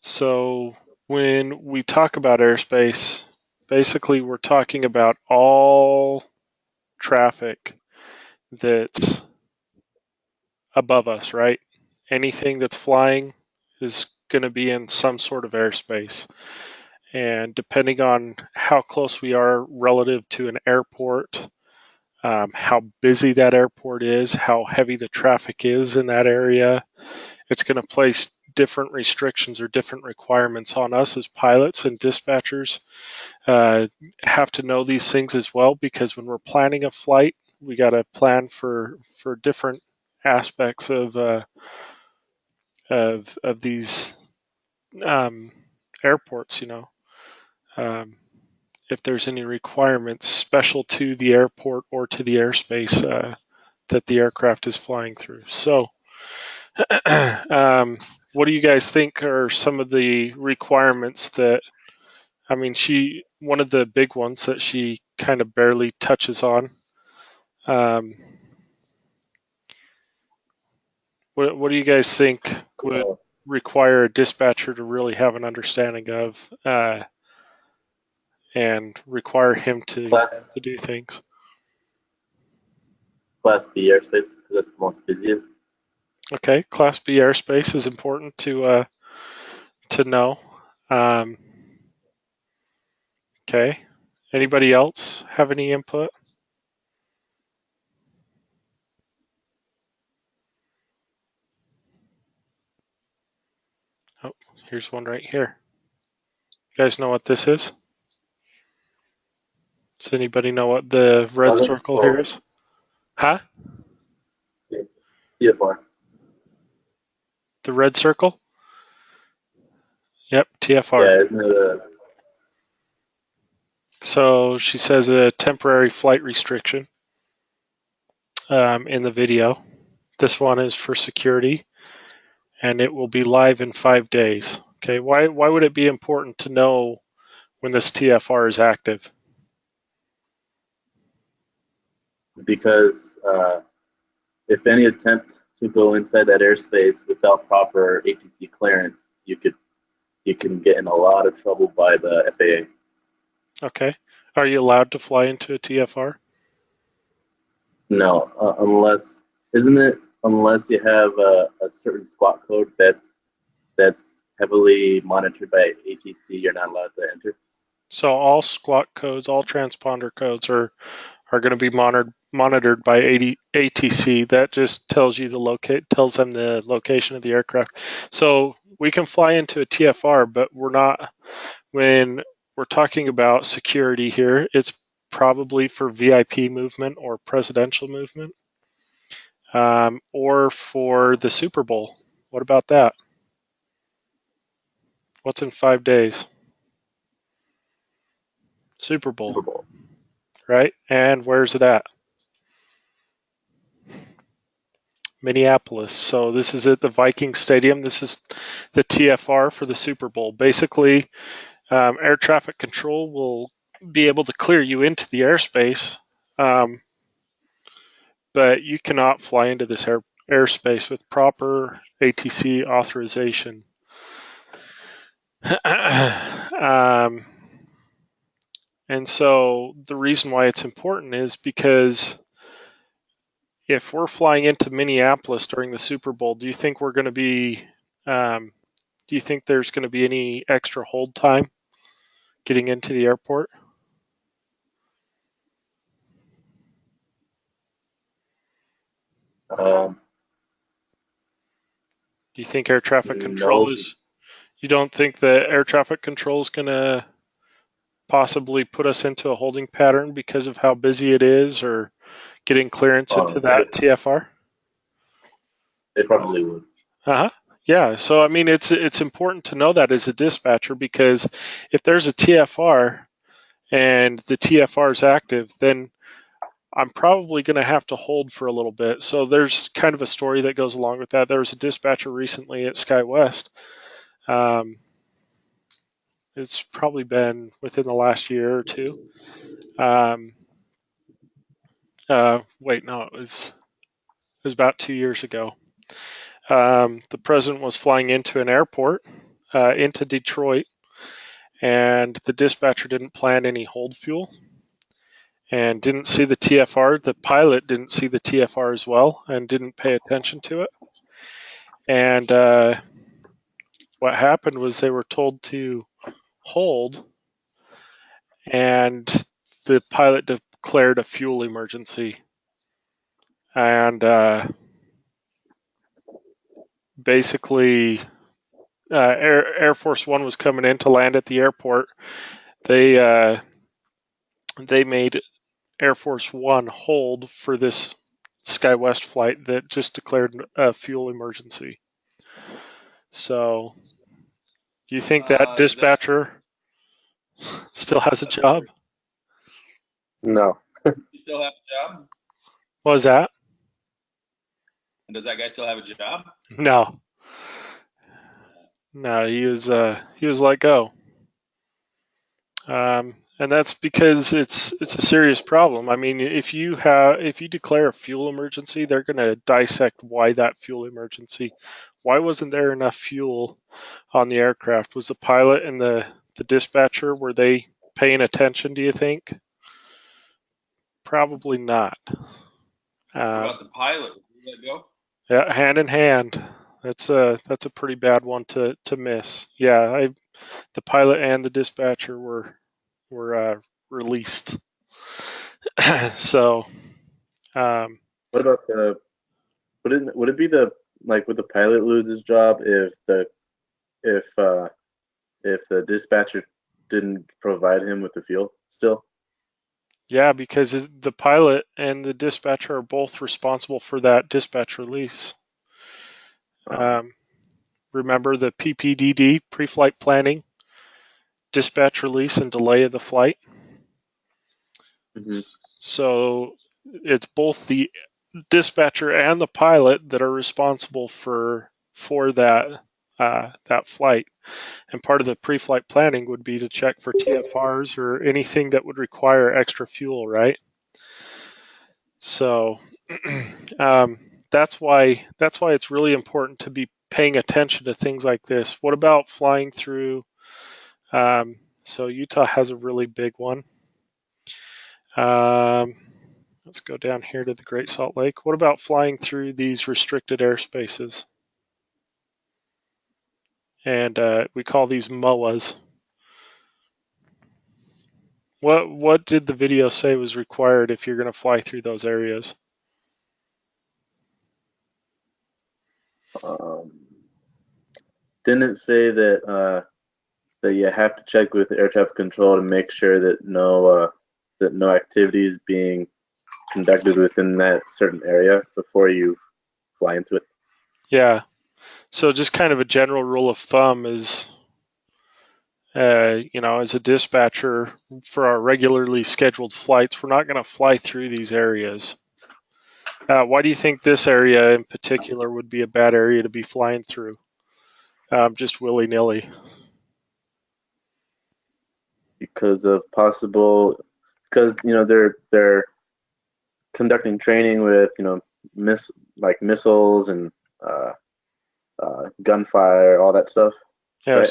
So when we talk about airspace, basically we're talking about all traffic that's above us, right? Anything that's flying is going to be in some sort of airspace. And depending on how close we are relative to an airport, how busy that airport is, how heavy the traffic is in that area, it's going to place different restrictions or different requirements on us as pilots and dispatchers. Have to know these things as well, because when we're planning a flight, we got to plan for different aspects of these um, airports. Um, if there's any requirements special to the airport or to the airspace that the aircraft is flying through. So, what do you guys think are some of the requirements that? I mean, one of the big ones that she kind of barely touches on. Um, what do you guys think would require a dispatcher to really have an understanding of, and require him Class to do things? Class B airspace because that's the most busiest. Okay, Class B airspace is important to know. Um, okay, anybody else have any input? Oh, here's one right here. You guys know what this is? Does anybody know what the red circle here is? Huh? TFR. The red circle? Yep, TFR. Yeah, isn't it a So she says a temporary flight restriction in the video. This one is for security, and it will be live in 5 days. Okay, why would it be important to know when this TFR is active? because if any attempt to go inside that airspace without proper ATC clearance, you can get in a lot of trouble by the FAA. Okay, are you allowed to fly into a TFR? No, unless isn't it unless you have a certain squawk code that's heavily monitored by ATC, you're not allowed to enter. So all squawk codes, all transponder codes are going to be monitored by ATC. That just tells them the location of the aircraft. So we can fly into a TFR, but we're not. When we're talking about security here, it's probably for VIP movement or presidential movement, or for the Super Bowl. What about that? What's in 5 days? Super Bowl, Super Bowl. right? And where's it at? Minneapolis. So this is at the Viking Stadium. This is the TFR for the Super Bowl. Basically, air traffic control will be able to clear you into the airspace, um, but you cannot fly into this airspace with proper ATC authorization. And so the reason why it's important is because if we're flying into Minneapolis during the Super Bowl, do you think we're going to be do you think there's going to be any extra hold time getting into the airport? Um, Do you think air traffic control no, is? You don't think that air traffic control is going to possibly put us into a holding pattern because of how busy it is, or getting clearance into that TFR? they probably would. Uh huh. Yeah. So I mean, it's important to know that as a dispatcher, because if there's a TFR and the TFR is active, then I'm probably going to have to hold for a little bit. So there's kind of a story that goes along with that. There was a dispatcher recently at SkyWest. Um, it's probably been within the last year or two. Um, wait, no, it was about 2 years ago. The president was flying into an airport, into Detroit, and the dispatcher didn't plan any hold fuel and didn't see the TFR. The pilot didn't see the TFR as well and didn't pay attention to it. And what happened was they were told to hold, and the pilot declared a fuel emergency. And basically, Air Force One was coming in to land at the airport. They made Air Force One hold for this SkyWest flight that just declared a fuel emergency. So, do you think that dispatcher still has a job? No. You still have a job? What was that? And does that guy still have a job? No, no, he was let go. And that's because it's a serious problem. I mean, if you declare a fuel emergency, they're going to dissect why that fuel emergency. Why wasn't there enough fuel on the aircraft? Was the pilot and the dispatcher, were they paying attention, do you think? Probably not. What about the pilot? Did he let go? Yeah, hand in hand. That's a pretty bad one to miss. Yeah, the pilot and the dispatcher were released. So, What about would it be would the pilot lose his job if the dispatcher didn't provide him with the fuel still? yeah, because the pilot and the dispatcher are both responsible for that dispatch release. Remember the PPDD, pre-flight planning, dispatch release, and delay of the flight? Mm-hmm. So it's both the dispatcher and the pilot that are responsible for that flight. And part of the pre-flight planning would be to check for TFRs or anything that would require extra fuel, right? So that's why it's really important to be paying attention to things like this. What about flying through? So Utah has a really big one. Let's go down here to the Great Salt Lake. What about flying through these restricted airspaces? And we call these MOAs. What did the video say was required if you're going to fly through those areas? Didn't it say that you have to check with air traffic control to make sure that no activity is being conducted within that certain area before you fly into it? Yeah. So just kind of a general rule of thumb is, as a dispatcher for our regularly scheduled flights, we're not going to fly through these areas. Why do you think this area in particular would be a bad area to be flying through? Just willy-nilly. Because they're conducting training with missiles and gunfire, all that stuff. Yeah.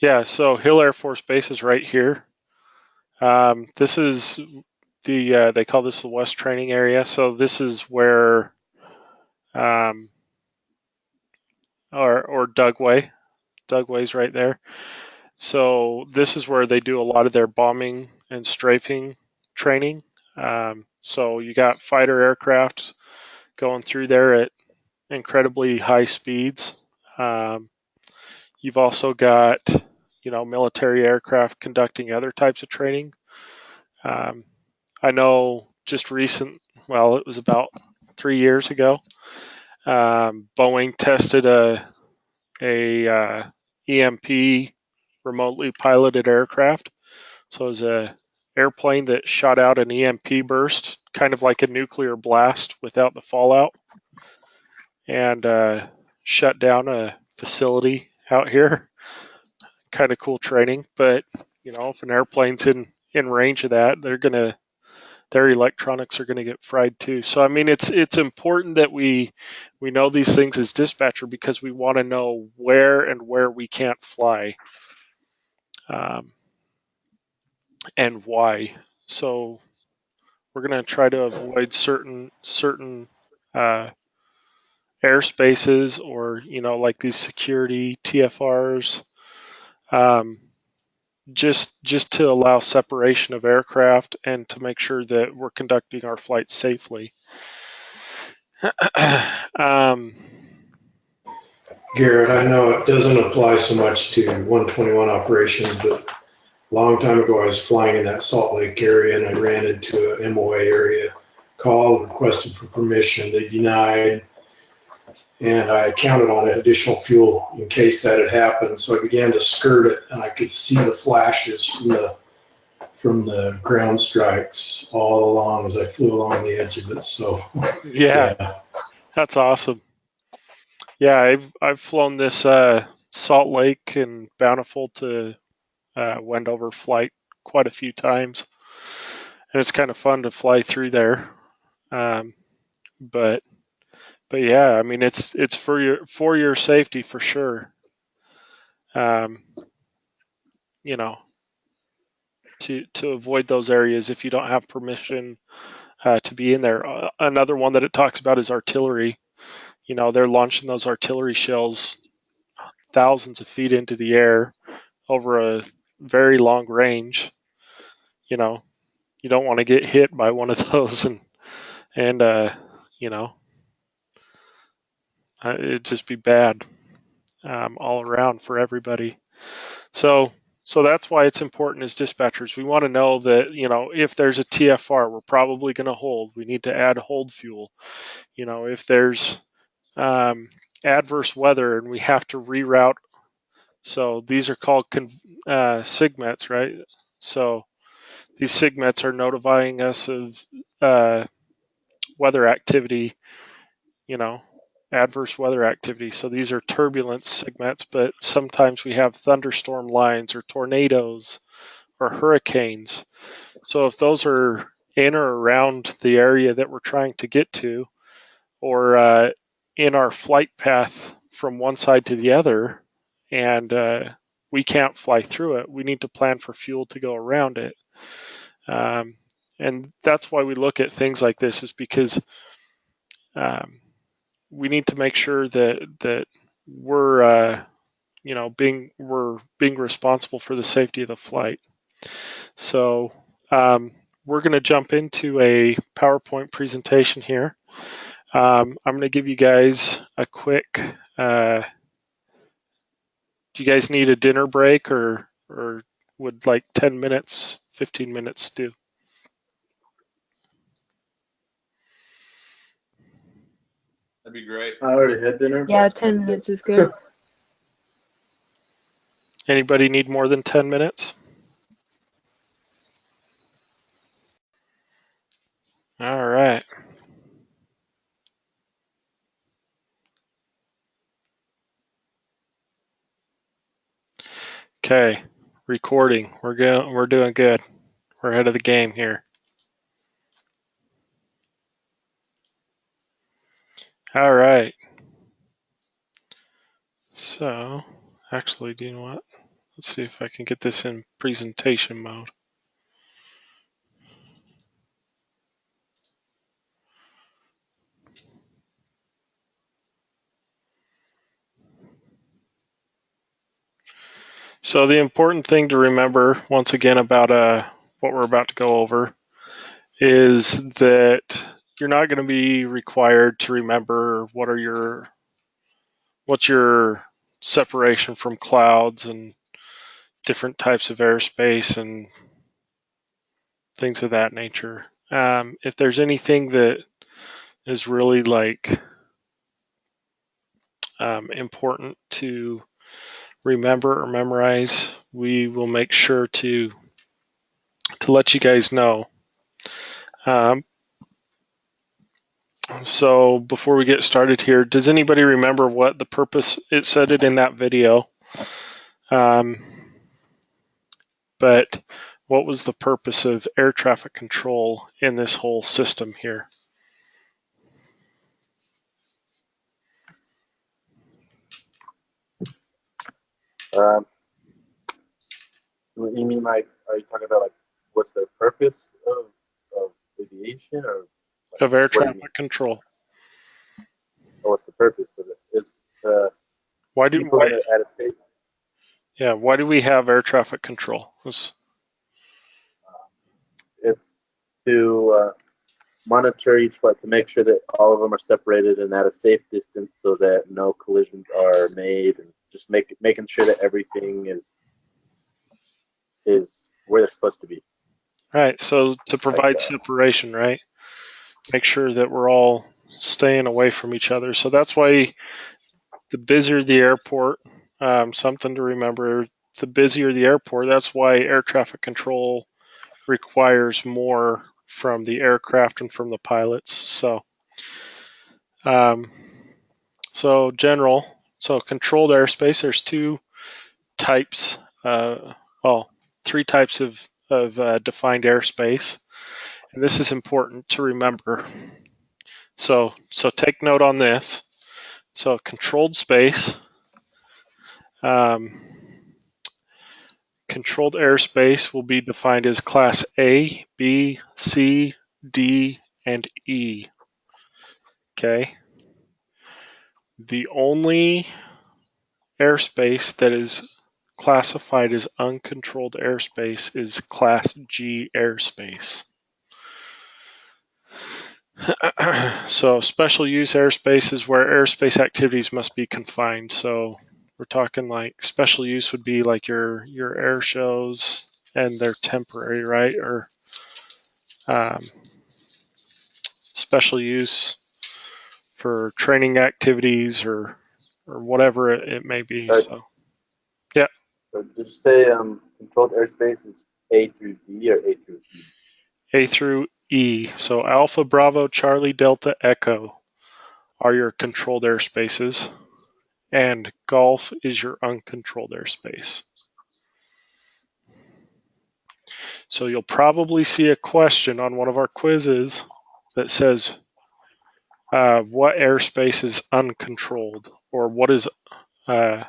Right? So Hill Air Force Base is right here. This is they call this the West Training Area. So this is where, or Dugway. Dugway's right there. So this is where they do a lot of their bombing and strafing training. So you got fighter aircraft going through there at incredibly high speeds. You've also got, military aircraft conducting other types of training. I know just it was about 3 years ago, Boeing tested a EMP remotely piloted aircraft. So it was a airplane that shot out an EMP burst, kind of like a nuclear blast without the fallout, and shut down a facility out here. Kind of cool training, but if an airplane's in range of that, they're their electronics are going to get fried too. So I mean, it's important that we know these things as dispatcher, because we want to know where we can't fly, and why. So we're going to try to avoid certain airspaces, or like these security TFRs, just to allow separation of aircraft and to make sure that we're conducting our flights safely. Garrett, I know it doesn't apply so much to 121 operations, but a long time ago I was flying in that Salt Lake area and I ran into an MOA area, called, requested for permission, they denied, and I counted on additional fuel in case that had happened. So I began to skirt it, and I could see the flashes from the ground strikes all along as I flew along the edge of it. So yeah, that's awesome. Yeah, I've flown this Salt Lake and Bountiful to Wendover flight quite a few times, and it's kind of fun to fly through there. But yeah, I mean, it's for your safety for sure. To avoid those areas if you don't have permission to be in there. Another one that it talks about is artillery. They're launching those artillery shells thousands of feet into the air over a very long range. You don't want to get hit by one of those, and it'd just be bad all around for everybody. So that's why it's important as dispatchers. We want to know that, if there's a TFR, we're probably going to hold. We need to add hold fuel. If there's adverse weather and we have to reroute. So these are called SIGMETs, right? So these SIGMETs are notifying us of weather activity, adverse weather activity. So these are turbulence SIGMETs, but sometimes we have thunderstorm lines or tornadoes or hurricanes. So if those are in or around the area that we're trying to get to, or in our flight path from one side to the other, and we can't fly through it, we need to plan for fuel to go around it. And that's why we look at things like this, is because we need to make sure that we're being responsible for the safety of the flight. So we're going to jump into a PowerPoint presentation here. I'm going to give you guys a quick. Do you guys need a dinner break, or would like 10 minutes, 15 minutes do? That'd be great. I already had dinner. Yeah, 10 minutes is good. Anybody need more than 10 minutes? All right. Okay, recording. We're doing good. We're ahead of the game here. All right. So, actually, do you know what? Let's see if I can get this in presentation mode. So the important thing to remember, once again, about what we're about to go over, is that you're not going to be required to remember what's your separation from clouds and different types of airspace and things of that nature. If there's anything that is really important to remember or memorize, we will make sure to let you guys know. So before we get started here, does anybody remember what the purpose, it said it in that video, but what was the purpose of air traffic control in this whole system here? You mean like, are you talking about like what's the purpose of aviation, or like, Of air what do you mean? traffic control. Or what's the purpose of it? It's Why do people in out of state. why do we have air traffic control? It's to monitor each flight to make sure that all of them are separated and at a safe distance, so that no collisions are made, and just making sure that everything is where they're supposed to be. Right, so to provide separation, right? Make sure that we're all staying away from each other. So that's why the busier the airport, something to remember, the busier the airport, that's why air traffic control requires more from the aircraft and from the pilots. So controlled airspace, there's two types, three types of defined airspace. And this is important to remember. So take note on this. So controlled space, controlled airspace will be defined as class A, B, C, D, and E. Okay. The only airspace that is classified as uncontrolled airspace is class G airspace. So special use airspace is where airspace activities must be confined. So we're talking like special use would be like your air shows, and they're temporary, right? Or special use for training activities or whatever it may be. Right. So yeah. So did you say controlled airspace is A through D or A through E? A through E. So Alpha, Bravo, Charlie, Delta, Echo are your controlled airspaces, and Golf is your uncontrolled airspace. So you'll probably see a question on one of our quizzes that says, what airspace is uncontrolled? Or what is, I'm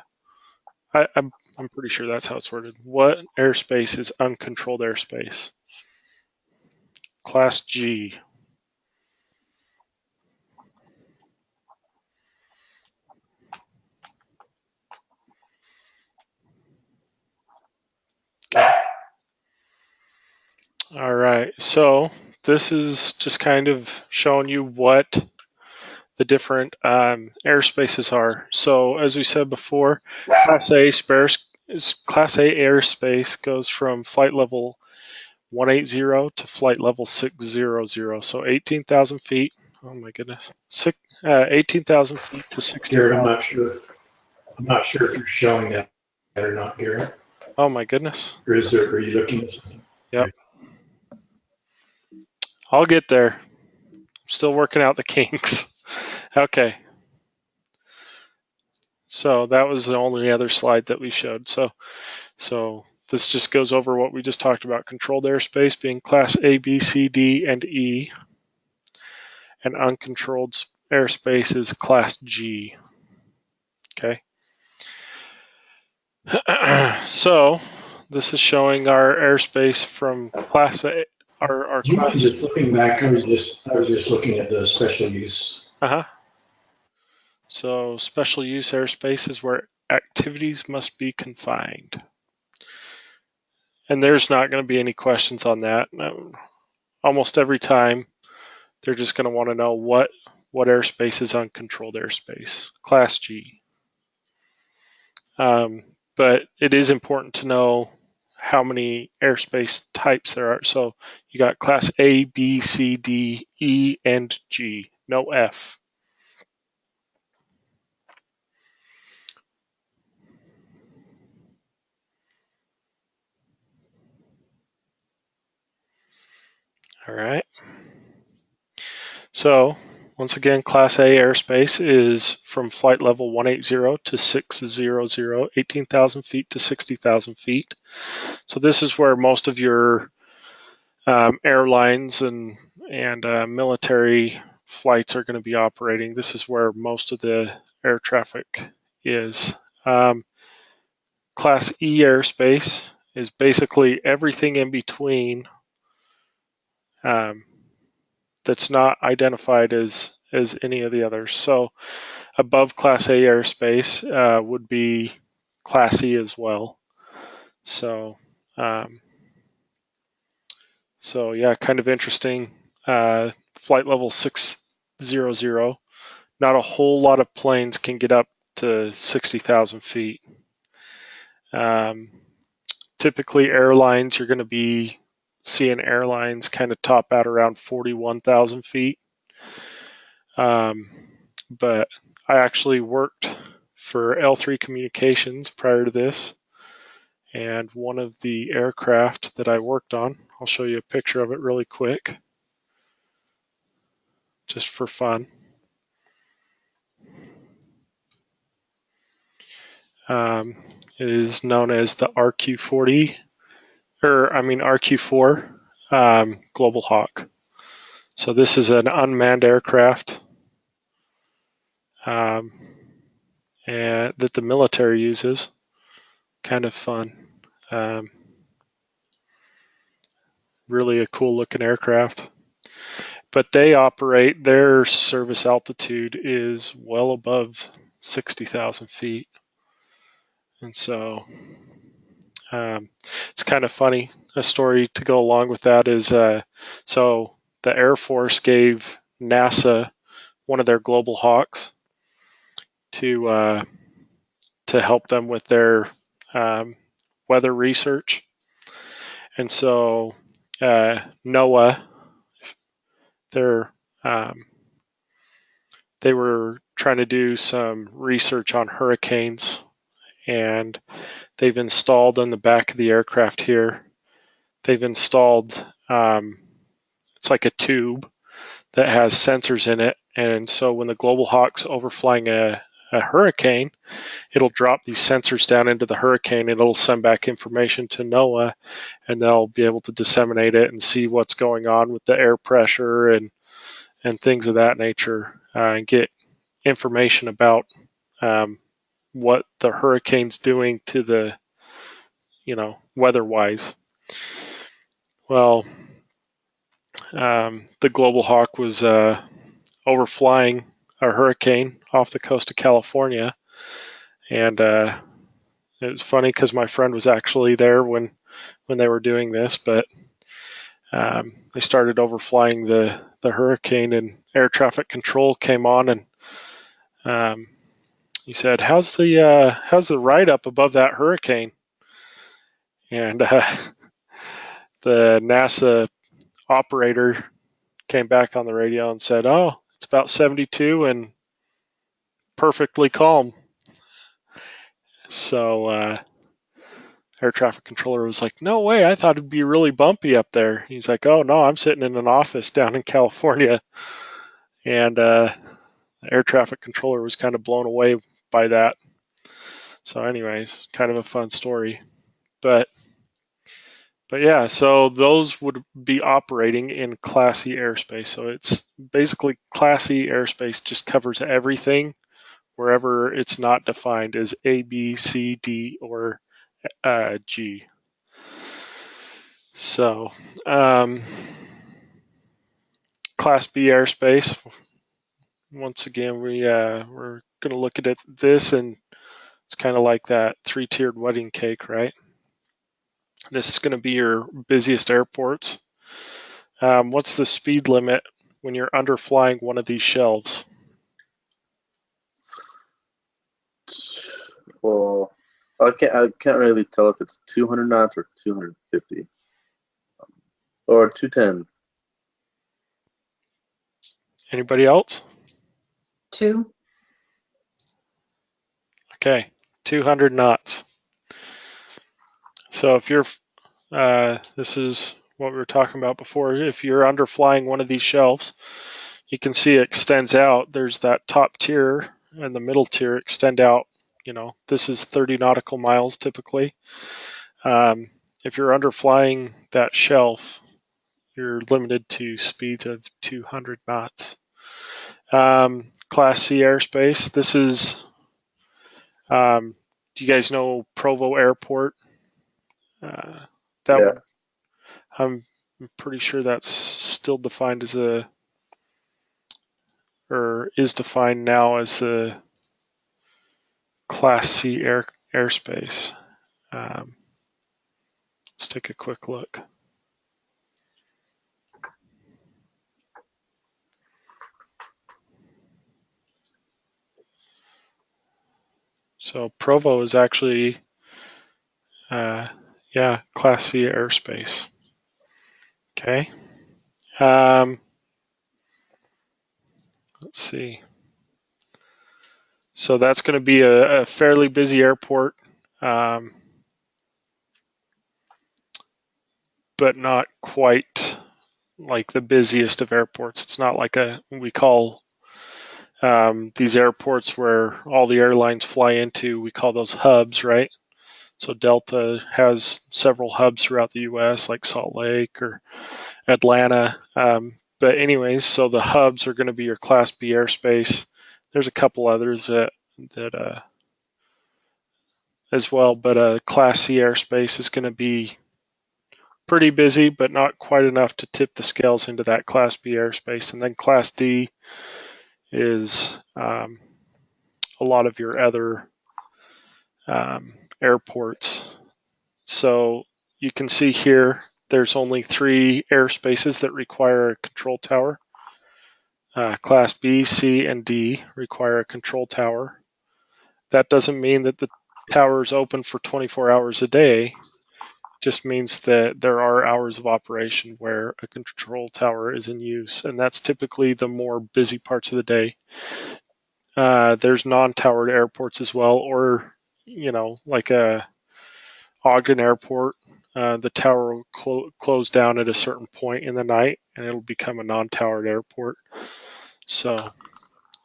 pretty sure that's how it's worded. What airspace is uncontrolled airspace? Class G. Okay. All right, so this is just kind of showing you what the different airspaces are. So as we said before, Class A airspace goes from flight level 180 to flight level 600. So 18,000 feet. Oh my goodness, 18,000 feet to 60,000. Garrett, I'm not sure if you're showing that or not, Garrett. Oh my goodness. Or are you looking at something? Yep. I'll get there. I'm still working out the kinks. Okay. So that was the only other slide that we showed. So this just goes over what we just talked about. Controlled airspace being class A, B, C, D, and E. And uncontrolled airspace is class G. Okay. So this is showing our airspace from class A. Our Do you mind class. just flipping back? I was just looking at the special use. So special use airspace is where activities must be confined. And there's not going to be any questions on that. Almost every time, they're just going to want to know what airspace is uncontrolled airspace, class G. But it is important to know how many airspace types there are. So you got class A, B, C, D, E, and G. No F. All right. So once again, Class A airspace is from flight level 180 to 600, 18,000 feet to 60,000 feet. So this is where most of your airlines and military flights are going to be operating. This is where most of the air traffic is. Class E airspace is basically everything in between that's not identified as any of the others. So above Class A airspace would be Class E as well. So yeah, kind of interesting. Flight level 600. Not a whole lot of planes can get up to 60,000 feet. Typically, airlines, you're going to be seeing airlines kind of top out around 41,000 feet. But I actually worked for L3 Communications prior to this. And one of the aircraft that I worked on, I'll show you a picture of it really quick, just for fun. It is known as the RQ4 Global Hawk. So this is an unmanned aircraft and that the military uses. Kind of fun. Really a cool looking aircraft. But they operate, their service altitude is well above 60,000 feet. And so it's kind of funny. A story to go along with that is so the Air Force gave NASA one of their Global Hawks to help them with their weather research. And so NOAA, they were trying to do some research on hurricanes, and they've installed on the back of the aircraft here, they've installed, it's like a tube that has sensors in it. And so when the Global Hawk's overflying a hurricane, it'll drop these sensors down into the hurricane, and it'll send back information to NOAA, and they'll be able to disseminate it and see what's going on with the air pressure and things of that nature, and get information about what the hurricane's doing to the, weather-wise. Well, the Global Hawk was overflying a hurricane off the coast of California, and it was funny because my friend was actually there when they were doing this, but they started overflying the hurricane, and air traffic control came on, and he said, how's the ride up above that hurricane? And the NASA operator came back on the radio and said, oh, it's about 72 and perfectly calm. So air traffic controller was like, no way, I thought it'd be really bumpy up there. He's like, oh no, I'm sitting in an office down in California. And the air traffic controller was kind of blown away by that. So anyways, kind of a fun story. But yeah, so those would be operating in Class E airspace. So it's basically Class E airspace just covers everything wherever it's not defined as A, B, C, D, or G. So Class B airspace, once again, we're going to look at this, and it's kind of like that three-tiered wedding cake, right? This is going to be your busiest airports. What's the speed limit when you're underflying one of these shelves? Well, I can't really tell if it's 200 knots or 250 or 210. Anybody else? 2. Okay, 200 knots. So if you're, this is what we were talking about before. If you're underflying one of these shelves, you can see it extends out. There's that top tier and the middle tier extend out. This is 30 nautical miles typically. If you're underflying that shelf, you're limited to speeds of 200 knots. Class C airspace. This is, do you guys know Provo Airport? Yeah. I'm pretty sure that's still defined as is defined now as the Class C airspace. Let's take a quick look. So Provo is actually, Class C airspace. Okay. Let's see. So that's going to be a fairly busy airport, but not quite like the busiest of airports. It's not like we call these airports where all the airlines fly into, we call those hubs, right? So Delta has several hubs throughout the U.S., like Salt Lake or Atlanta. But anyways, so the hubs are going to be your Class B airspace. There's a couple others that as well, but Class C airspace is going to be pretty busy, but not quite enough to tip the scales into that Class B airspace. And then Class D is a lot of your other airports. So you can see here, there's only 3 airspaces that require a control tower. Class B, C, and D require a control tower. That doesn't mean that the tower is open for 24 hours a day. It just means that there are hours of operation where a control tower is in use, and that's typically the more busy parts of the day. There's non-towered airports as well, or like a Ogden Airport. The tower will close down at a certain point in the night, and it'll become a non-towered airport. So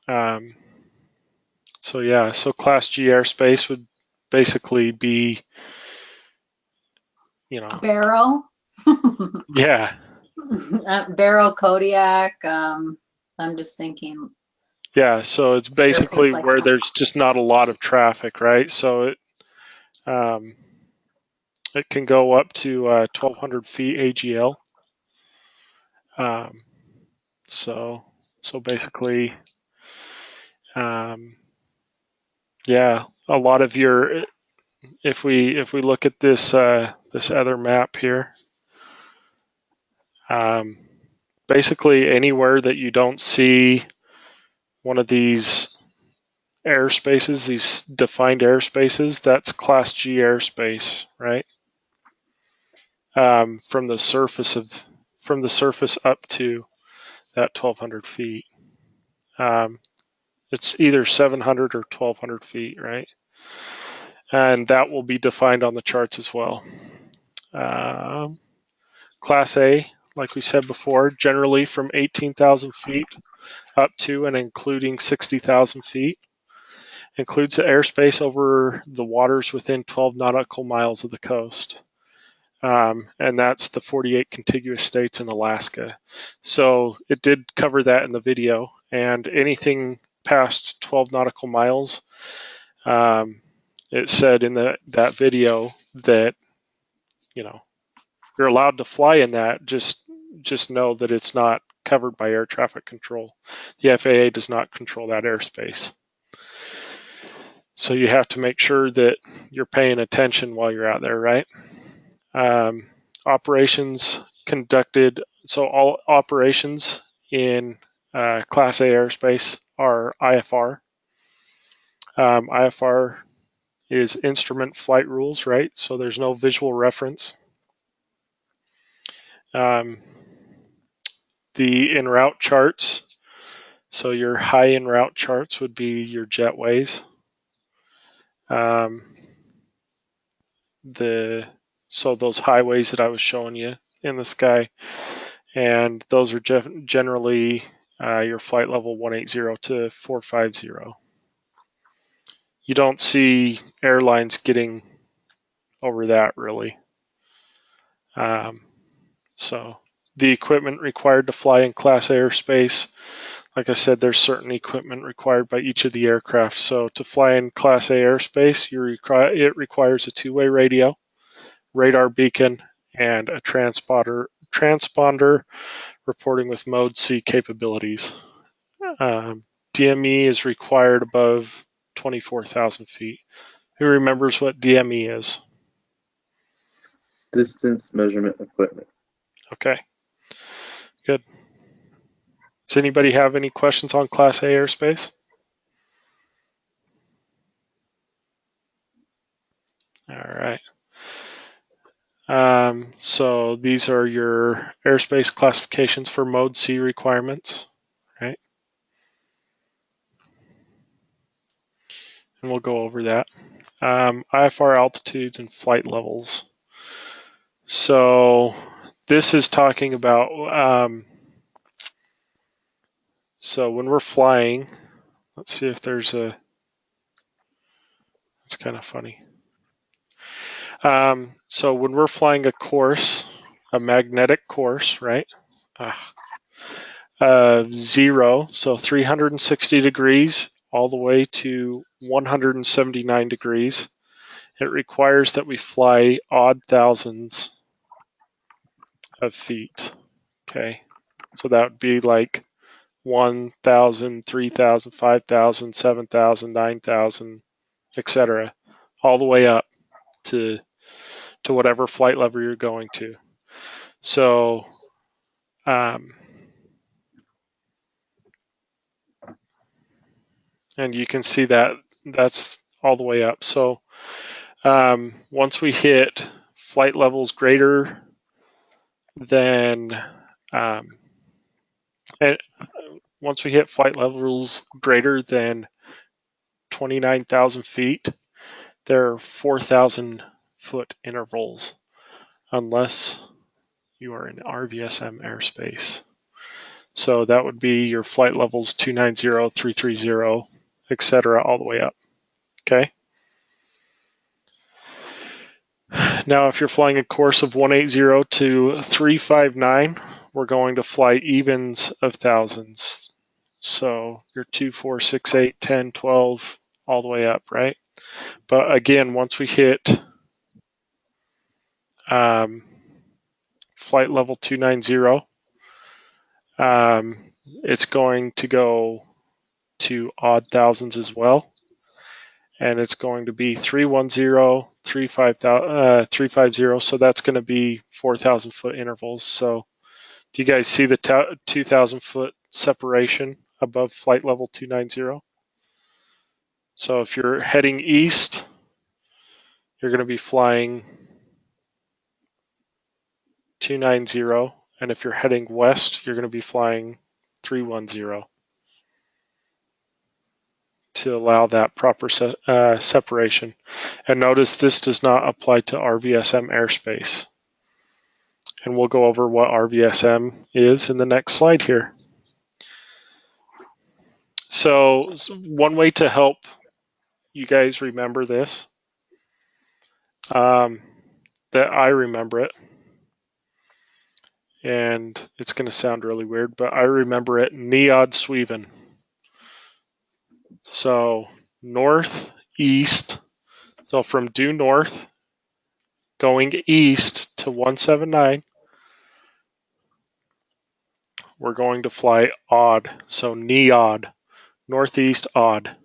Class G airspace would basically be, Barrow. yeah, Barrow, Kodiak. I'm just thinking. yeah. So it's basically Like where that. there's just not a lot of traffic, right? So it can go up to 1,200 feet AGL. So basically, yeah, a lot of your, if we look at this this other map here, basically anywhere that you don't see one of these airspaces, these defined airspaces, that's Class G airspace, right? From the surface up to that 1,200 feet. It's either 700 or 1,200 feet, right? And that will be defined on the charts as well. Class A, like we said before, generally from 18,000 feet up to and including 60,000 feet. Includes the airspace over the waters within 12 nautical miles of the coast. And that's the 48 contiguous states in Alaska. So it did cover that in the video. And anything past 12 nautical miles, it said in that video that, you're allowed to fly in that. Just know that it's not covered by air traffic control. The FAA does not control that airspace. So you have to make sure that you're paying attention while you're out there, right? Operations conducted. So all operations in Class A airspace are IFR. IFR is instrument flight rules, right? So there's no visual reference. The en route charts. So your high en route charts would be your jetways. So those highways that I was showing you in the sky, and those are generally your flight level 180 to 450. You don't see airlines getting over that really. So the equipment required to fly in Class A airspace, like I said, there's certain equipment required by each of the aircraft. So to fly in Class A airspace, it requires a two-way radio, radar beacon, and a transponder reporting with Mode C capabilities. DME is required above 24,000 feet. Who remembers what DME is? Distance measurement equipment. Okay, good. Does anybody have any questions on Class A airspace? All right. So these are your airspace classifications for Mode C requirements, right? And we'll go over that. IFR altitudes and flight levels. So this is talking about, so when we're flying, let's see if there's a, it's kind of funny. So when we're flying a course, a magnetic course, right? 0, so 360 degrees all the way to 179 degrees. It requires that we fly odd thousands of feet. Okay, so that would be like 1,000, 3,000, 5,000, 7,000, 9,000, etc., all the way up to whatever flight level you're going to. So, and you can see that that's all the way up. So once we hit flight levels greater than, once we hit flight levels greater than 29,000 feet, there are 4,000 foot intervals, unless you are in RVSM airspace. So that would be your flight levels 290, 330, etc., all the way up. Okay. Now, if you're flying a course of 180 to 359, we're going to fly evens of thousands. So your 2, 4, 6, 8, 10, 12, all the way up, right? But again, once we hit flight level 290, it's going to go to odd thousands as well. And it's going to be 310, 350, so that's going to be 4,000 foot intervals. So do you guys see the 2,000 foot separation above flight level 290? So if you're heading east, you're going to be flying 290, and if you're heading west, you're going to be flying 310 to allow that proper separation. And notice this does not apply to RVSM airspace. And we'll go over what RVSM is in the next slide here. So one way to help you guys remember this, that I remember it, and it's going to sound really weird, but I remember it Neod Sweven. So northeast, so from due north, going east to 179, we're going to fly odd, so Neod, northeast odd.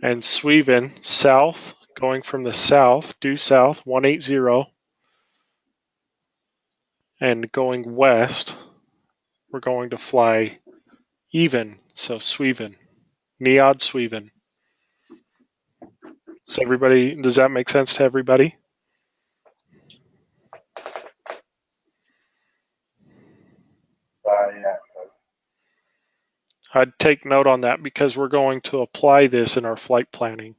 And Sweven, south, going from the south, due south, 180, and going west, we're going to fly even, so Sweven, Neod Sweven. So everybody, does that make sense to everybody? Yeah. I'd take note on that because we're going to apply this in our flight planning.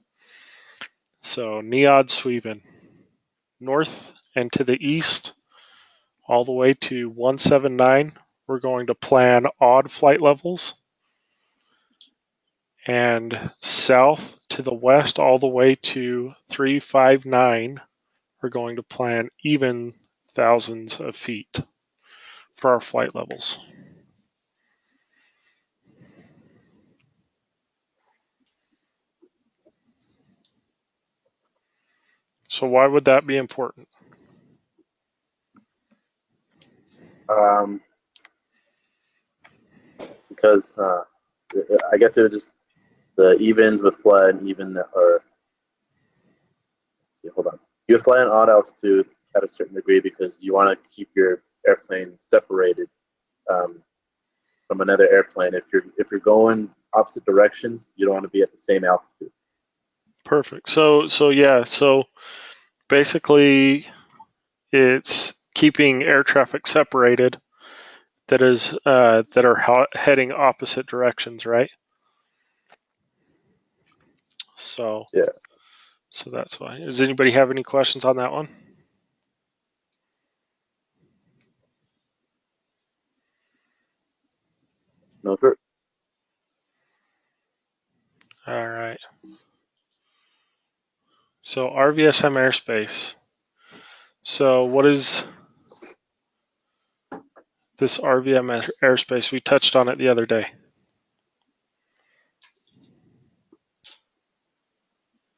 So Neod Sweven, north and to the east, all the way to 179, we're going to plan odd flight levels. And south to the west all the way to 359, we're going to plan even thousands of feet for our flight levels. So why would that be important? Because I guess it was just the evens would fly an even, or let's see, hold on. You would fly an odd altitude at a certain degree because you want to keep your airplane separated from another airplane. If you're going opposite directions, you don't want to be at the same altitude. Perfect. So basically it's keeping air traffic separated that are heading opposite directions, right? So yeah. So that's why. Does anybody have any questions on that one? No, sure. All right. So RVSM airspace. So what is this RVM airspace? We touched on it the other day.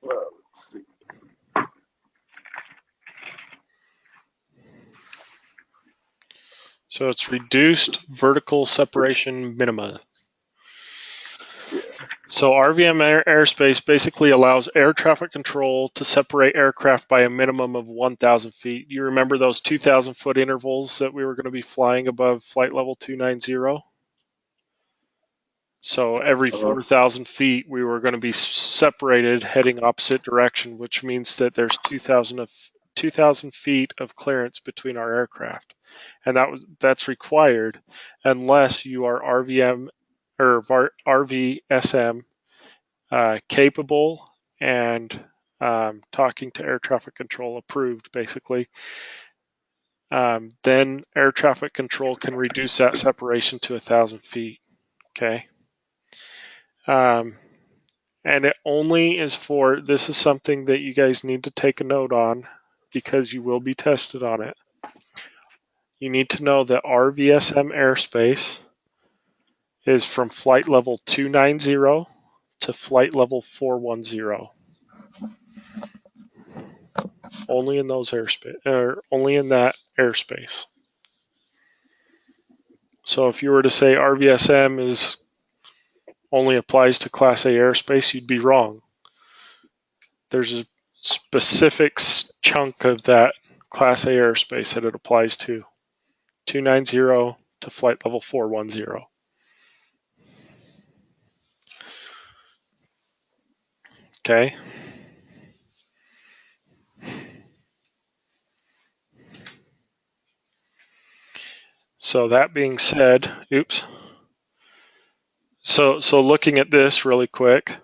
Well, let's see. So it's reduced vertical separation minima. So RVM airspace basically allows air traffic control to separate aircraft by a minimum of 1,000 feet. You remember those 2,000 foot intervals that we were going to be flying above flight level 290? So every 4,000 feet, we were going to be separated heading opposite direction, which means that there's 2,000 feet of clearance between our aircraft. And that's required unless you are RVM or RVSM capable and talking to air traffic control approved, basically. Then air traffic control can reduce that separation to 1,000 feet. Okay. And it only is for, this is something that you guys need to take a note on because you will be tested on it. You need to know that RVSM airspace is from flight level 290 to flight level 410. Only in those airspace, or only in that airspace. So if you were to say RVSM is only applies to Class A airspace, you'd be wrong. There's a specific chunk of that Class A airspace that it applies to. 290 to flight level 410. Okay. So that being said, oops. So looking at this really quick,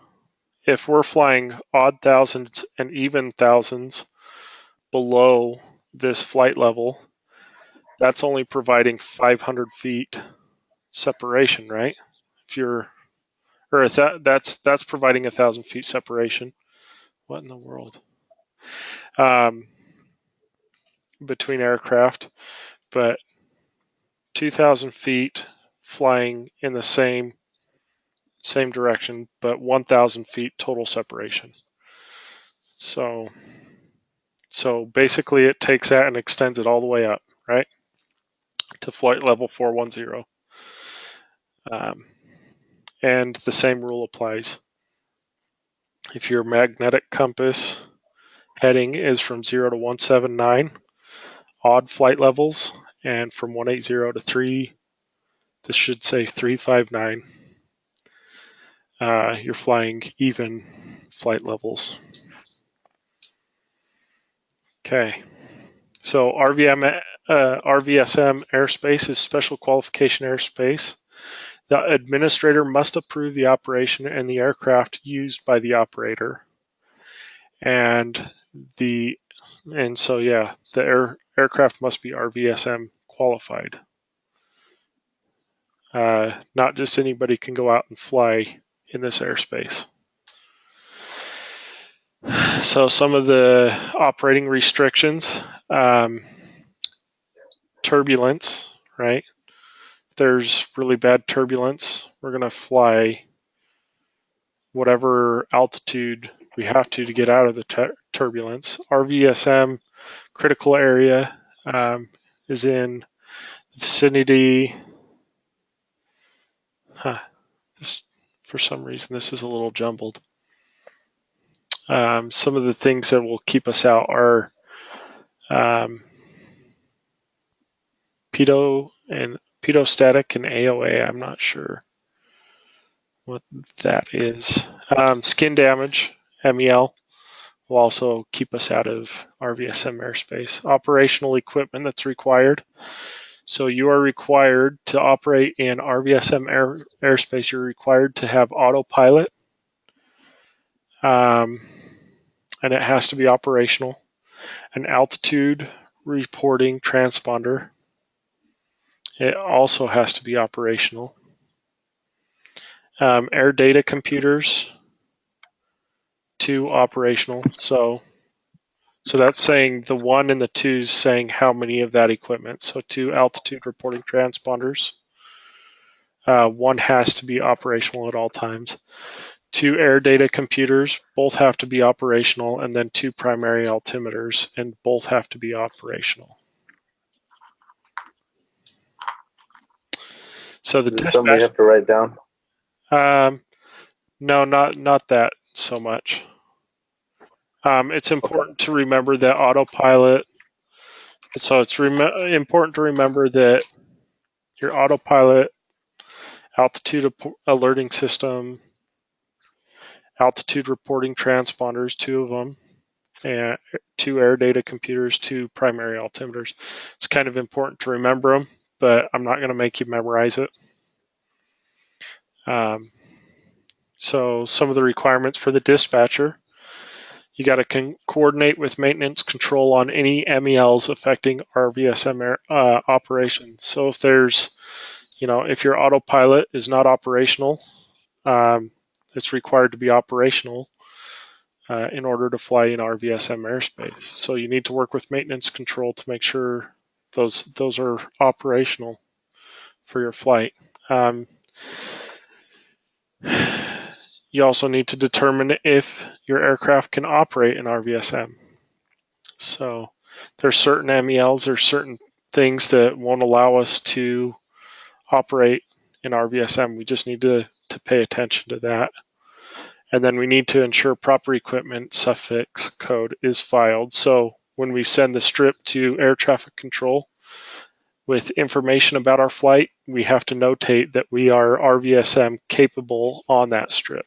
if we're flying odd thousands and even thousands below this flight level, that's only providing 500 feet separation, right? If you're, or if that's providing 1,000 feet separation. What in the world? Between aircraft, but 2,000 feet flying in the same direction, but 1,000 feet total separation. So basically it takes that and extends it all the way up, right, to flight level 410. And the same rule applies. If your magnetic compass heading is from 0 to 179, odd flight levels, and from 180 to 3, this should say 359, you're flying even flight levels. Okay, so RVSM airspace is special qualification airspace. The administrator must approve the operation and the aircraft used by the operator. And so the aircraft must be RVSM qualified. Not just anybody can go out and fly in this airspace. So some of the operating restrictions, turbulence, right? If there's really bad turbulence, we're going to fly whatever altitude we have to get out of the turbulence. RVSM critical area is in the vicinity. For some reason, this is a little jumbled. Some of the things that will keep us out are pedostatic and AOA. I'm not sure what that is. Skin damage, MEL, will also keep us out of RVSM airspace. Operational equipment that's required. So you are required to operate in RVSM airspace. You're required to have autopilot, and it has to be operational. An altitude reporting transponder. It also has to be operational. Air data computers, 2 operational. So that's saying the 1 and the 2 is saying how many of that equipment. So 2 altitude reporting transponders. 1 has to be operational at all times. 2 air data computers, both have to be operational, and then 2 primary altimeters, and both have to be operational. So the dispatch, something you have to write down? No, not that so much. It's important to remember that autopilot. So it's important to remember that your autopilot, altitude alerting system, altitude reporting transponders, 2 of them, and 2 air data computers, 2 primary altimeters. It's kind of important to remember them, but I'm not going to make you memorize it. So some of the requirements for the dispatcher: you got to coordinate with maintenance control on any MELs affecting RVSM operations. So if there's, if your autopilot is not operational, it's required to be operational in order to fly in RVSM airspace. So you need to work with maintenance control to make sure those are operational for your flight. You also need to determine if your aircraft can operate in RVSM. So there's certain MELs, there's certain things that won't allow us to operate in RVSM. We just need to pay attention to that. And then we need to ensure proper equipment suffix code is filed. So when we send the strip to air traffic control with information about our flight, we have to notate that we are RVSM capable on that strip.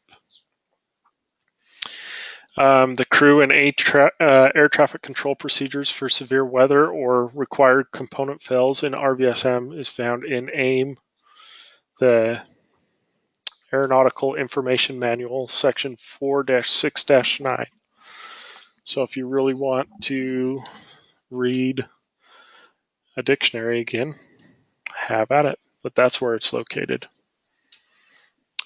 The crew and air traffic control procedures for severe weather or required component fails in RVSM is found in AIM, the Aeronautical Information Manual, section 4-6-9. So if you really want to read a dictionary again, have at it, but that's where it's located.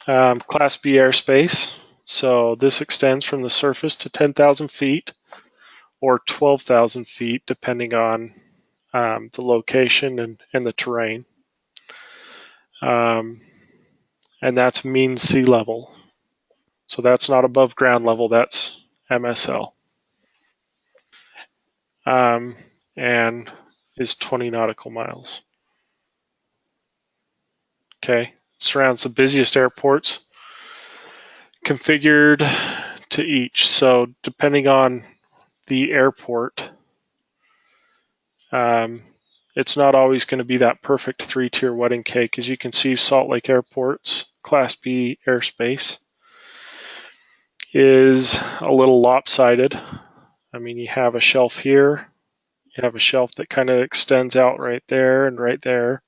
Class B airspace. So this extends from the surface to 10,000 feet or 12,000 feet, depending on the location and the terrain. And that's mean sea level. So that's not above ground level, that's MSL. And is 20 nautical miles. Okay, surrounds the busiest airports, configured to each. So depending on the airport, it's not always going to be that perfect 3-tier wedding cake. As you can see, Salt Lake Airport's Class B airspace is a little lopsided. I mean, you have a shelf here, you have a shelf that kind of extends out right there and right there.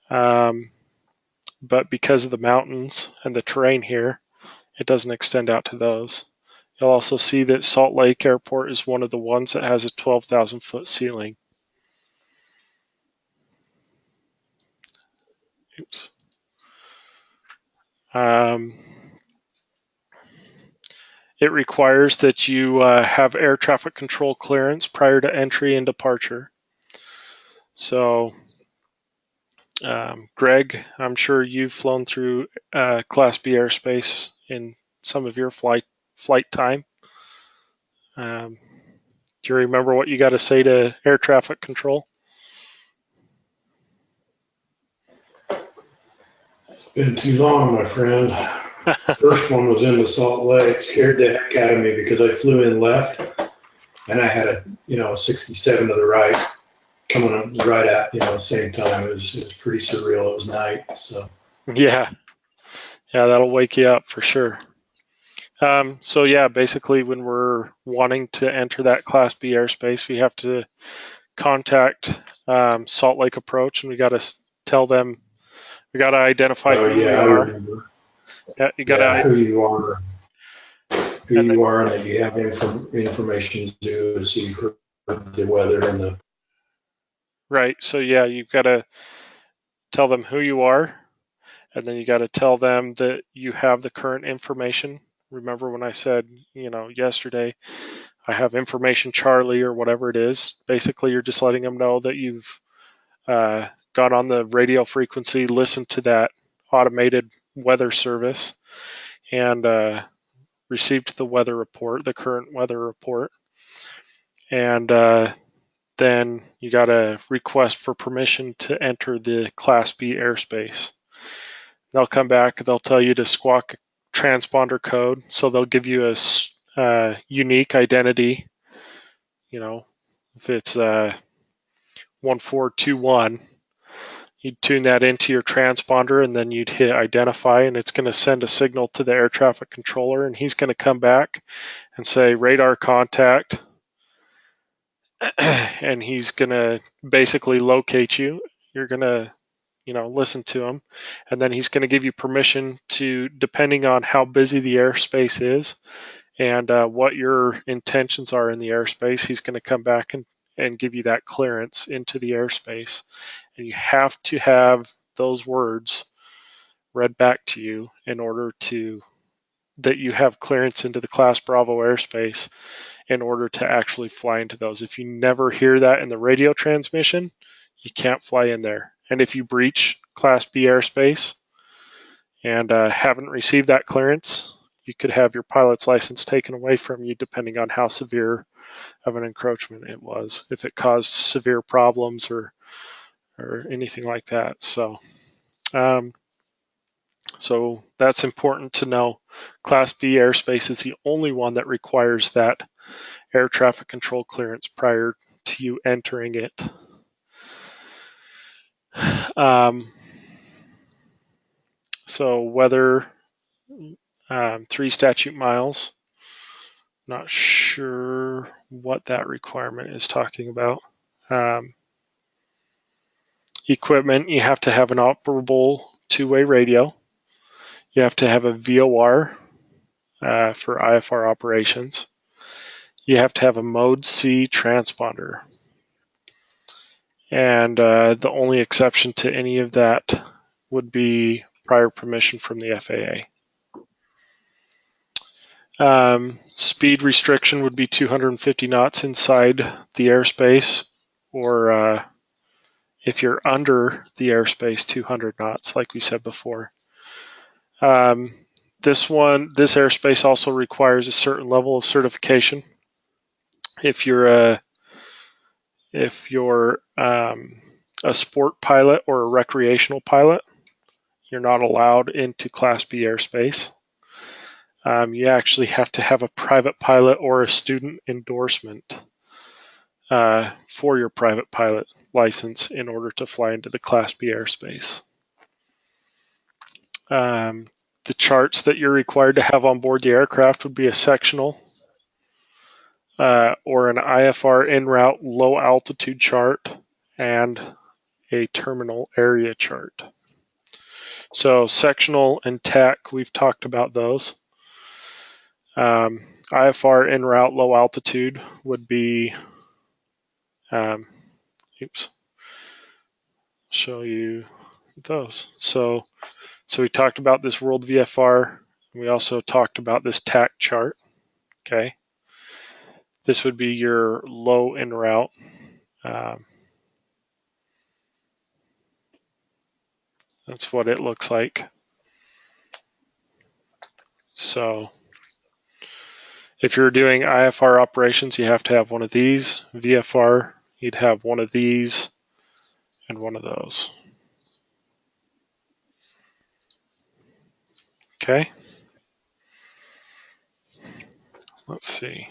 But because of the mountains and the terrain here, it doesn't extend out to those. You'll also see that Salt Lake Airport is one of the ones that has a 12,000 foot ceiling. oops. It requires that you have air traffic control clearance prior to entry and departure. So, Greg, I'm sure you've flown through Class B airspace in some of your flight time. Do you remember what you got to say to air traffic control? Been too long, my friend. First one was in the Salt Lake. Scared the heck out of me because I flew in left and I had a 67 to the right coming up right at the same time. It was pretty surreal. It was night. So Yeah, that'll wake you up for sure. So yeah, basically when we're wanting to enter that Class B airspace, we have to contact Salt Lake Approach, and we got to tell them, we got to identify who we I are. remember. Yeah, you got to Who you are, and then, and that you have information to see for the weather and the. right. So yeah, you've got to tell them who you are, and then you got to tell them that you have the current information. Remember when I said, yesterday, I have information Charlie or whatever it is. Basically, you're just letting them know that you've got on the radio frequency, listened to that automated weather service, and received the weather report, the current weather report. And then you got a request for permission to enter the Class B airspace. They'll come back, they'll tell you to squawk transponder code, so they'll give you a unique identity. If it's 1421, you'd tune that into your transponder, and then you'd hit identify, and it's going to send a signal to the air traffic controller, and he's going to come back and say radar contact, and he's going to basically locate you. You're going to listen to him, and then he's going to give you permission to, depending on how busy the airspace is and what your intentions are in the airspace, he's going to come back and give you that clearance into the airspace. And you have to have those words read back to you in order that you have clearance into the Class Bravo airspace in order to actually fly into those. If you never hear that in the radio transmission, you can't fly in there. And if you breach Class B airspace and haven't received that clearance, you could have your pilot's license taken away from you depending on how severe of an encroachment it was, if it caused severe problems or anything like that. So that's important to know. Class B airspace is the only one that requires that air traffic control clearance prior to you entering it. So weather, 3 statute miles. Not sure what that requirement is talking about. Equipment, you have to have an operable two-way radio. You have to have a VOR for IFR operations. You have to have a Mode C transponder. And the only exception to any of that would be prior permission from the FAA. Speed restriction would be 250 knots inside the airspace, or if you're under the airspace, 200 knots, like we said before. This airspace also requires a certain level of certification. If you're a sport pilot or a recreational pilot, you're not allowed into Class B airspace. You actually have to have a private pilot or a student endorsement for your private pilot license in order to fly into the Class B airspace. The charts that you're required to have on board the aircraft would be a sectional or an IFR en route low altitude chart and a terminal area chart. So sectional and tech, we've talked about those. IFR en route low altitude would be, show you those. So we talked about this world VFR. We also talked about this TAC chart. Okay. This would be your low en route. That's what it looks like. So if you're doing IFR operations, you have to have one of these. VFR, you'd have one of these and one of those. Okay. Let's see.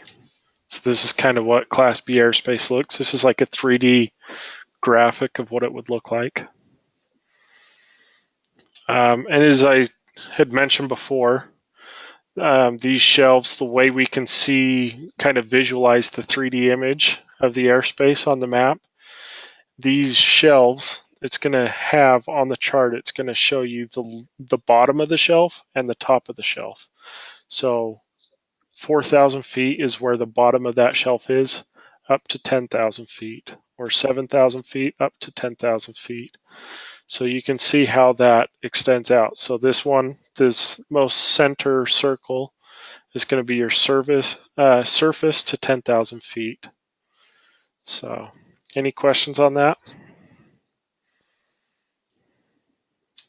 So this is kind of what Class B airspace looks. This is like a 3D graphic of what it would look like. And as I had mentioned before, these shelves, the way we can see, kind of visualize the 3D image of the airspace on the map, these shelves, it's going to have on the chart, it's going to show you the bottom of the shelf and the top of the shelf. So 4,000 feet is where the bottom of that shelf is, up to 10,000 feet, or 7,000 feet up to 10,000 feet. So you can see how that extends out. So this one, this most center circle, is going to be your surface to 10,000 feet. So any questions on that?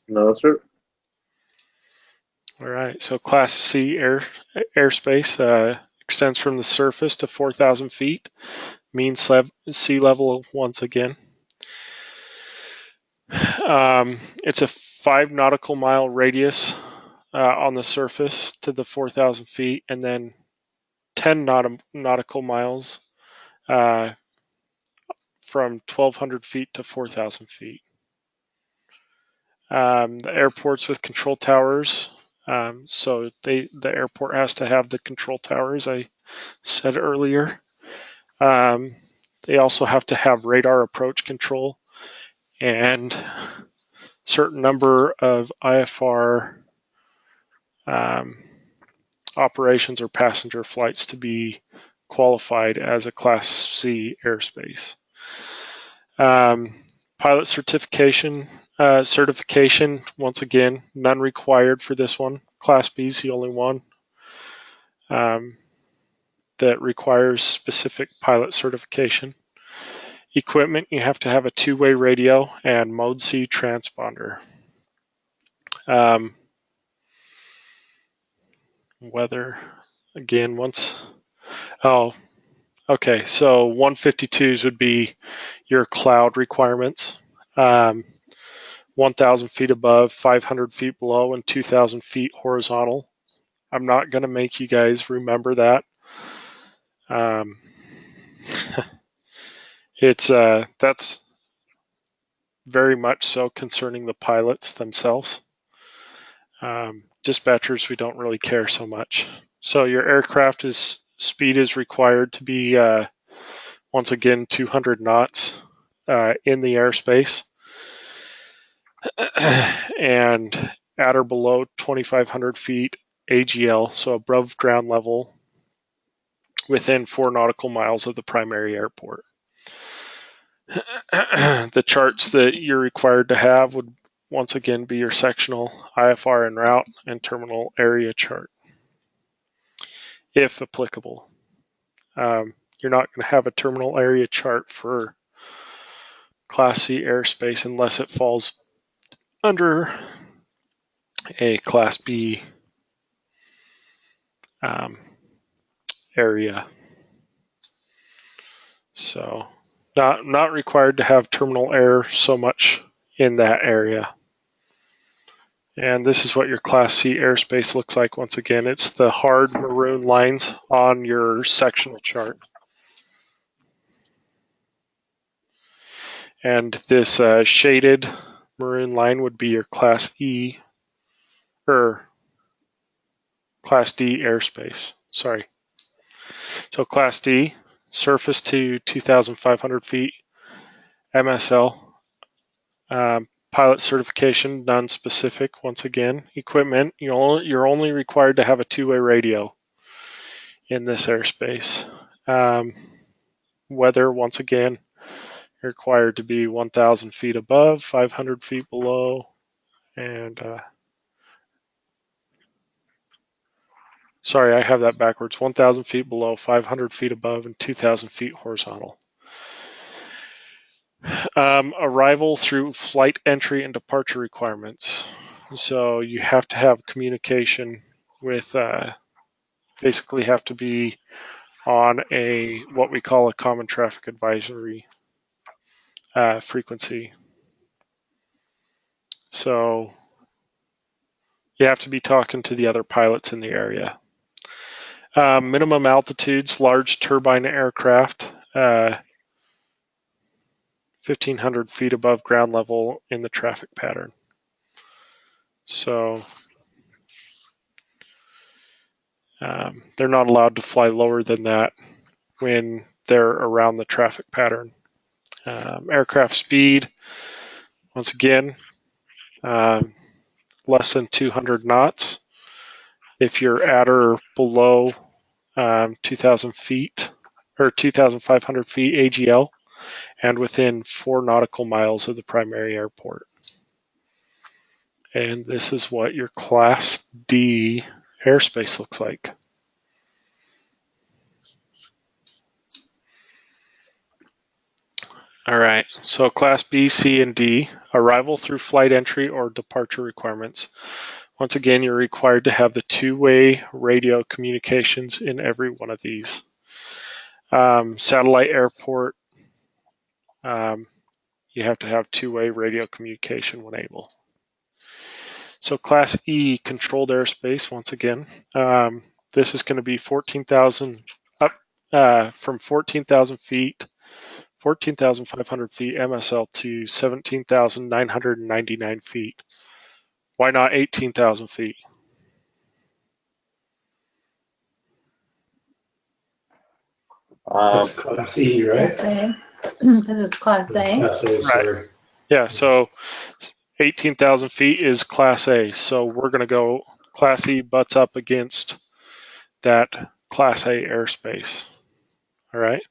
No, sir. All right, so Class C airspace extends from the surface to 4,000 feet, mean sea level once again. It's a 5 nautical mile radius on the surface to the 4,000 feet, and then 10 nautical miles from 1,200 feet to 4,000 feet. The airports with control towers. So the airport has to have the control towers I said earlier. They also have to have radar approach control and certain number of IFR operations or passenger flights to be qualified as a Class C airspace. Pilot certification, once again, none required for this one. Class B is the only one that requires specific pilot certification. Equipment, you have to have a two-way radio and Mode C transponder. Weather, again, okay, so 152s would be your cloud requirements. 1,000 feet above, 500 feet below, and 2,000 feet horizontal. I'm not going to make you guys remember that. That's very much so concerning the pilots themselves. Dispatchers, we don't really care so much. So your aircraft speed is required to be once again 200 knots in the airspace, and at or below 2,500 feet AGL, so above ground level, within 4 nautical miles of the primary airport. The charts that you're required to have would once again be your sectional, IFR en route, and terminal area chart, if applicable. You're not going to have a terminal area chart for Class C airspace unless it falls under a Class B area. So not required to have terminal air so much in that area. And this is what your Class C airspace looks like. Once again, it's the hard maroon lines on your sectional chart. And this shaded maroon line would be your Class E, or Class D airspace. Sorry. So Class D, surface to 2,500 feet, MSL, pilot certification, non-specific, once again. Equipment, you're only required to have a two-way radio in this airspace. Weather, once again, You're required to be 1,000 feet above, 500 feet below, and sorry, I have that backwards. 1,000 feet below, 500 feet above, and 2,000 feet horizontal. Arrival through flight entry and departure requirements. So you have to have communication with, basically have to be on a what we call a common traffic advisory frequency. So you have to be talking to the other pilots in the area. Minimum altitudes, large turbine aircraft, 1,500 feet above ground level in the traffic pattern. So they're not allowed to fly lower than that when they're around the traffic pattern. Aircraft speed, once again, less than 200 knots. If you're at or below 2,000 feet or 2,500 feet AGL and within 4 nautical miles of the primary airport. And this is what your Class D airspace looks like. All right, so Class B, C, and D, arrival through flight entry or departure requirements. Once again, you're required to have the two-way radio communications in every one of these. Satellite airport, you have to have two-way radio communication when able. So Class E, controlled airspace, once again, this is going to be 14,000 up from 14,000 feet, 14,500 feet MSL to 17,999 feet. Why not 18,000 feet? That's Class E, right? Class A, because it's Class A. Class A, sorry. Yeah, so 18,000 feet is Class A. So we're going to go Class E butts up against that Class A airspace. All right.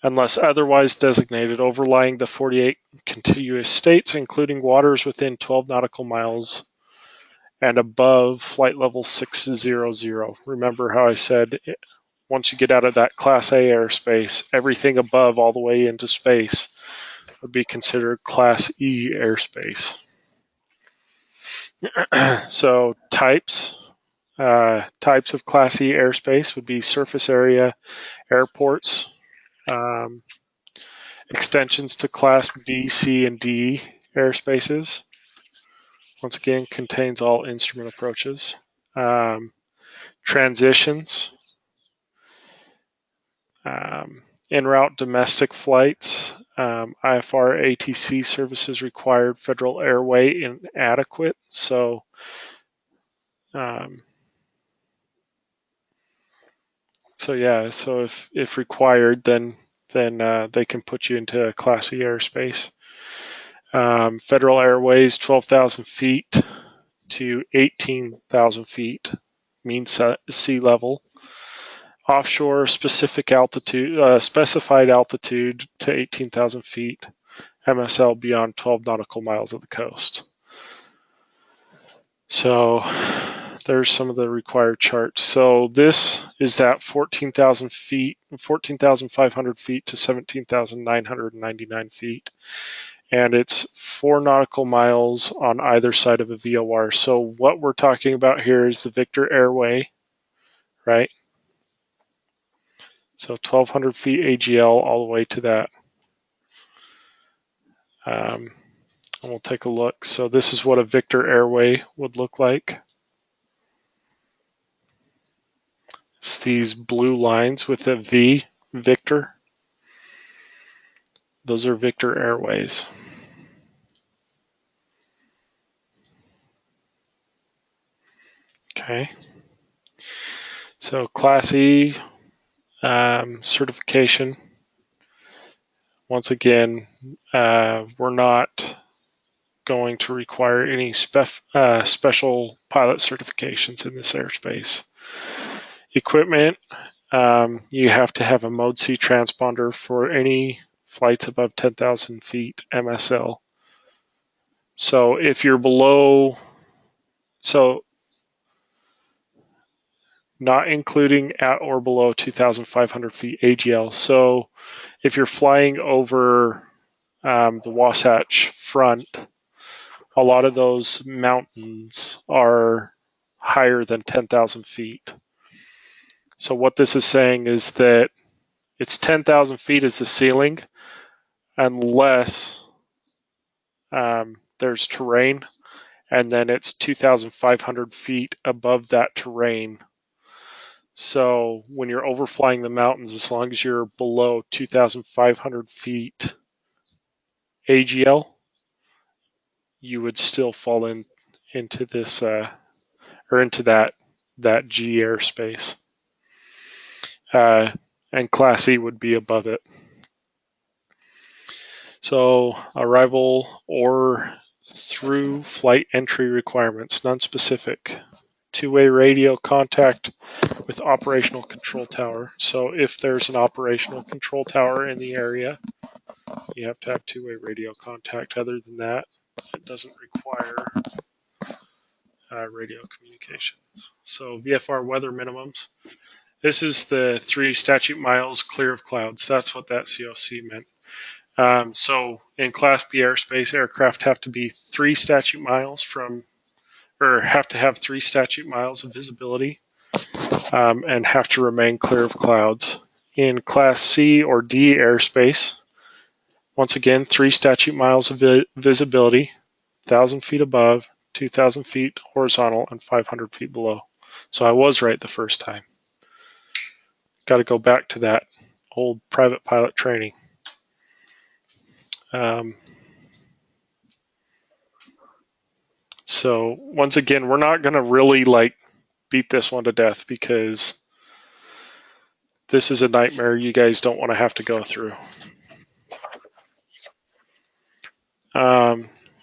Unless otherwise designated, overlying the 48 contiguous states, including waters within 12 nautical miles and above flight level 600. Remember how I said once you get out of that Class A airspace, everything above all the way into space would be considered Class E airspace. So types of Class E airspace would be surface area, airports, extensions to Class B, C, and D airspaces. Once again, contains all instrument approaches. Transitions, en route domestic flights, IFR ATC services required, federal airway inadequate. So if required, then they can put you into a Class E airspace. Federal airways, 12,000 feet to 18,000 feet, mean sea level. Offshore specific altitude, specified altitude to 18,000 feet, MSL beyond 12 nautical miles of the coast. So there's some of the required charts. So this is that 14,000 feet, 14,500 feet to 17,999 feet. And it's 4 nautical miles on either side of a VOR. So what we're talking about here is the Victor Airway, right? So 1,200 feet AGL all the way to that. And we'll take a look. So this is what a Victor Airway would look like. It's these blue lines with a V, Victor. Those are Victor Airways. Okay. So Class E certification. Once again, we're not going to require any special pilot certifications in this airspace. Equipment, you have to have a Mode C transponder for any flights above 10,000 feet MSL. So if you're below, so not including at or below 2,500 feet AGL. So if you're flying over the Wasatch Front, a lot of those mountains are higher than 10,000 feet. So what this is saying is that it's 10,000 feet is the ceiling unless there's terrain, and then it's 2,500 feet above that terrain. So when you're overflying the mountains, as long as you're below 2,500 feet AGL, you would still fall into this or into that G airspace. And Class E would be above it. So arrival or through flight entry requirements, non-specific. Two-way radio contact with operational control tower. So if there's an operational control tower in the area, you have to have two-way radio contact. Other than that, it doesn't require radio communications. So VFR weather minimums. This is the 3 statute miles clear of clouds. That's what that COC meant. So in Class B airspace, aircraft have to be 3 statute miles from, or have to have 3 statute miles of visibility, and have to remain clear of clouds. In Class C or D airspace, once again, 3 statute miles of visibility, 1,000 feet above, 2,000 feet horizontal, and 500 feet below. So I was right the first time. Got to go back to that old private pilot training. So once again, we're not going to really beat this one to death because this is a nightmare you guys don't want to have to go through.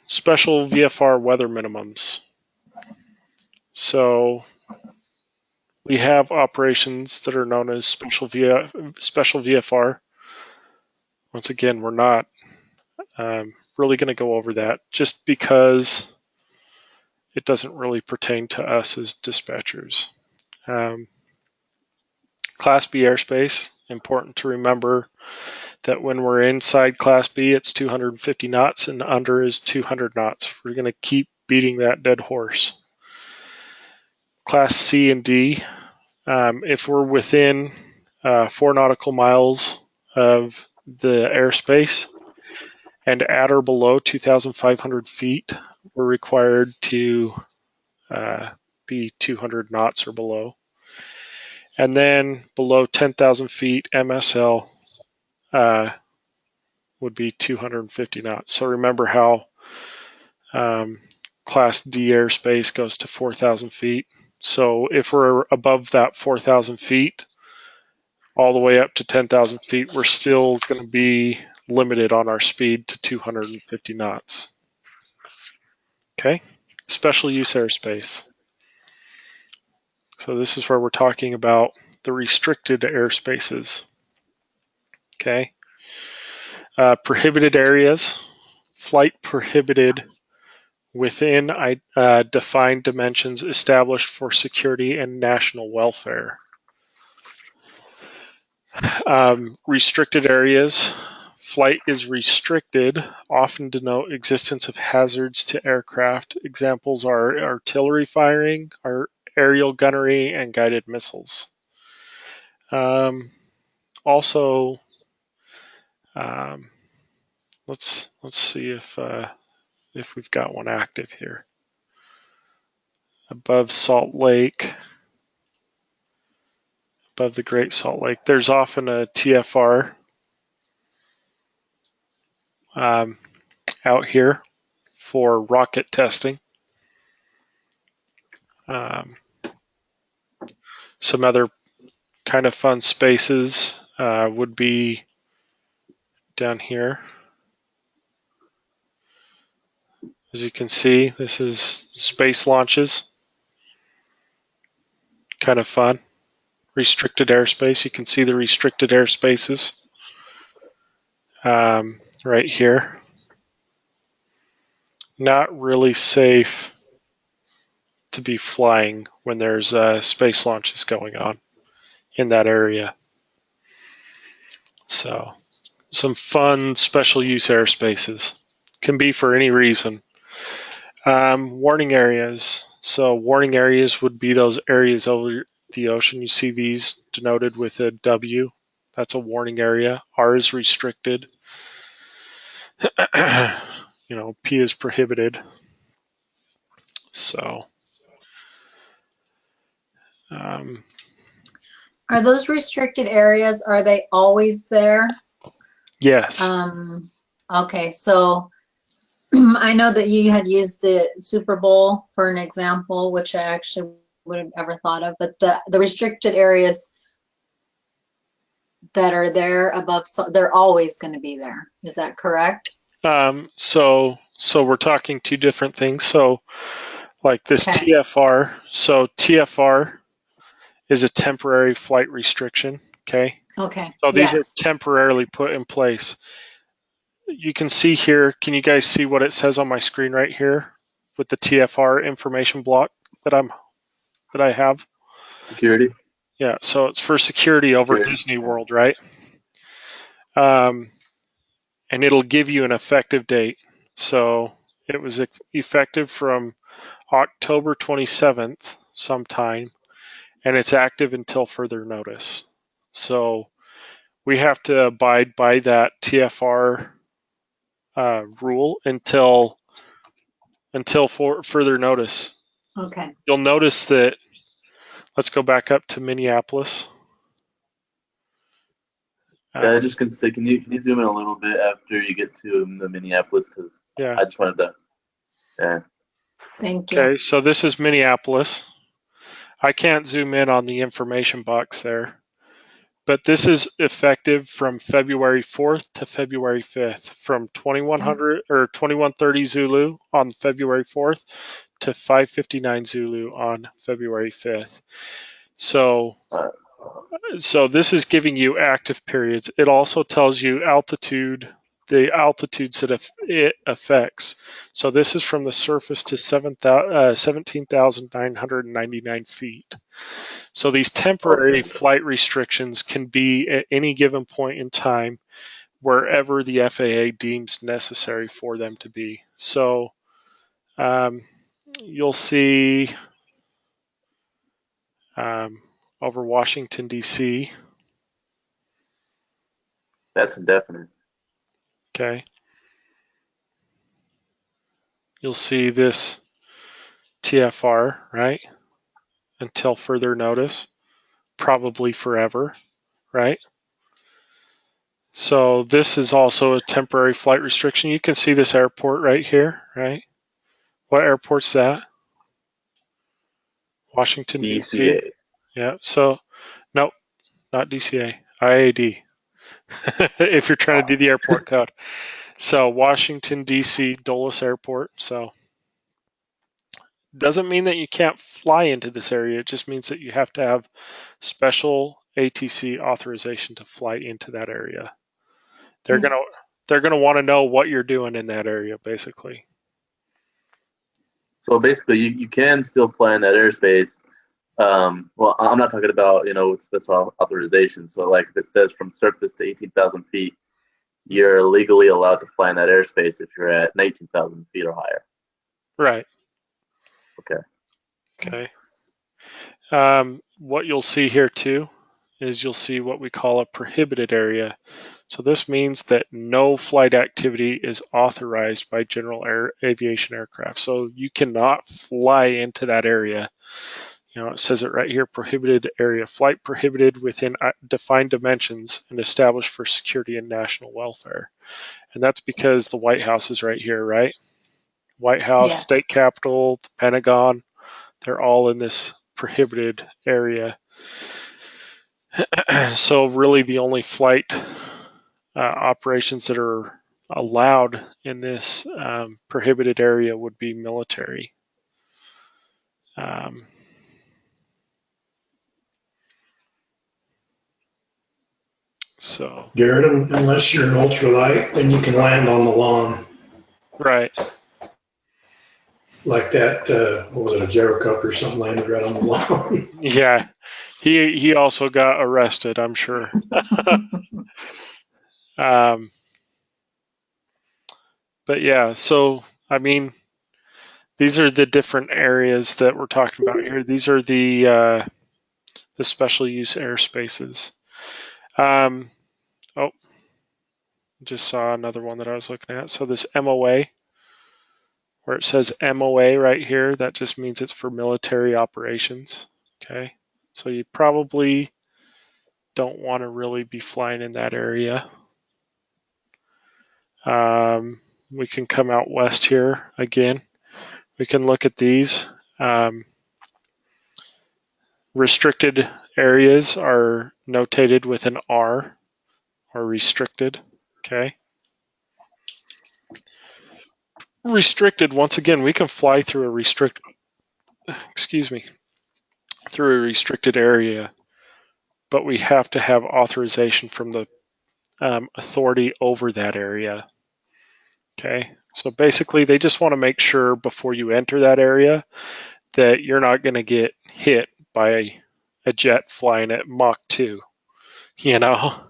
Special VFR weather minimums. So we have operations that are known as special VFR. Once again, we're not really going to go over that just because it doesn't really pertain to us as dispatchers. Class B airspace, important to remember that when we're inside Class B, it's 250 knots and under is 200 knots. We're going to keep beating that dead horse. Class C and D, if we're within 4 nautical miles of the airspace and at or below 2,500 feet, we're required to be 200 knots or below. And then below 10,000 feet MSL would be 250 knots. So remember how Class D airspace goes to 4,000 feet. So if we're above that 4,000 feet, all the way up to 10,000 feet, we're still going to be limited on our speed to 250 knots. Okay, special use airspace. So this is where we're talking about the restricted airspaces. Okay, prohibited areas, flight prohibited within defined dimensions established for security and national welfare. Restricted areas, flight is restricted, often denote existence of hazards to aircraft. Examples are artillery firing, aerial gunnery, and guided missiles. Also, let's see if we've got one active here. Above Salt Lake, above the Great Salt Lake, there's often a TFR out here for rocket testing. Some other kind of fun spaces would be down here. As you can see, this is space launches. Kind of fun. Restricted airspace. You can see the restricted airspaces. right here. Not really safe to be flying when there's space launches going on in that area. So some fun special use airspaces. Can be for any reason. Warning areas. So warning areas would be those areas over the ocean. You see these denoted with a W. That's a warning area. R is restricted. P is prohibited. So Are those restricted areas, are they always there? yes. Okay, so I know that you had used the Super Bowl for an example, which I actually would have ever thought of, but the restricted areas that are there above, so they're always going to be there. Is that correct? So we're talking two different things. So like this Okay. TFR. So TFR is a temporary flight restriction. Okay. Okay. So these are Yes. temporarily put in place. You can see here, can you guys see what it says on my screen right here with the TFR information block that I have? Security. Yeah, so it's for security over Disney World, right? And it'll give you an effective date. So it was effective from October 27th sometime, and it's active until further notice. So we have to abide by that TFR rule until further notice. Okay. You'll notice that, let's go back up to Minneapolis. Yeah, just can you zoom in a little bit after you get to the Minneapolis, because Yeah. I just wanted to. Yeah. Thank you. Okay, so this is Minneapolis. I can't zoom in on the information box there, but this is effective from February 4th to February 5th, from 2100 or 2130 Zulu on February 4th to 5:59 Zulu on February 5th. So this is giving you active periods. It also tells you the altitudes that it affects. So this is from the surface to 17,999 feet. So these temporary flight restrictions can be at any given point in time wherever the FAA deems necessary for them to be. So you'll see over Washington, D.C. That's indefinite. Okay. You'll see this TFR, right? Until further notice, probably forever, right? So this is also a temporary flight restriction. You can see this airport right here, right? What airport's that? Washington, D.C. DCA. Yeah, so nope, not DCA, IAD. If you're trying to do the airport code. So Washington, D.C., Dulles Airport. So doesn't mean that you can't fly into this area. It just means that you have to have special ATC authorization to fly into that area. They're gonna want to know what you're doing in that area, basically. So basically, you can still fly in that airspace. Well, I'm not talking about with special authorization. So like if it says from surface to 18,000 feet, you're legally allowed to fly in that airspace if you're at 19,000 feet or higher. Right. Okay. What you'll see here too is you'll see what we call a prohibited area. So this means that no flight activity is authorized by general aviation aircraft. So you cannot fly into that area. It says it right here, prohibited area, flight prohibited within defined dimensions and established for security and national welfare. And that's because the White House is right here, right? White House, Yes. State Capitol, the Pentagon, they're all in this prohibited area. So really the only flight operations that are allowed in this prohibited area would be military. So Garrett, unless you're an ultralight, then you can land on the lawn right. like that. What was it, a Jarrow Cup or something landed right on the lawn? Yeah. He also got arrested, I'm sure. But yeah, so I mean, these are the different areas that we're talking about here. These are the special use airspaces. Oh, just saw another one that I was looking at. So this MOA, where it says MOA right here, that just means it's for military operations. Okay, so you probably don't want to really be flying in that area. We can come out west here again. We can look at these. Restricted areas are notated with an R, or restricted. Okay. Restricted, once again, we can fly through a through a restricted area, but we have to have authorization from the authority over that area. Okay. So basically, they just want to make sure before you enter that area that you're not going to get hit by a jet flying at Mach 2, you know,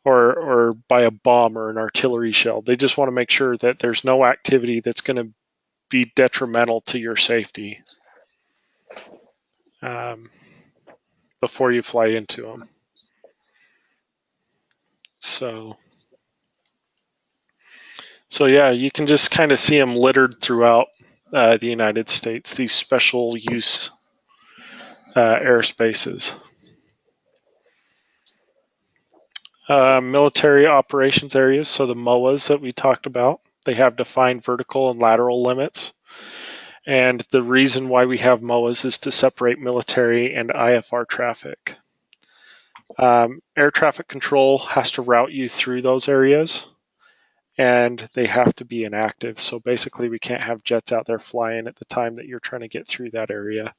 or by a bomb or an artillery shell. They just want to make sure that there's no activity that's going to be detrimental to your safety before you fly into them. So yeah, you can just kind of see them littered throughout the United States, these special use airspaces. Military operations areas, so the MOAs that we talked about, they have defined vertical and lateral limits. And the reason why we have MOAs is to separate military and IFR traffic. Air traffic control has to route you through those areas, and they have to be inactive. So basically, we can't have jets out there flying at the time that you're trying to get through that area.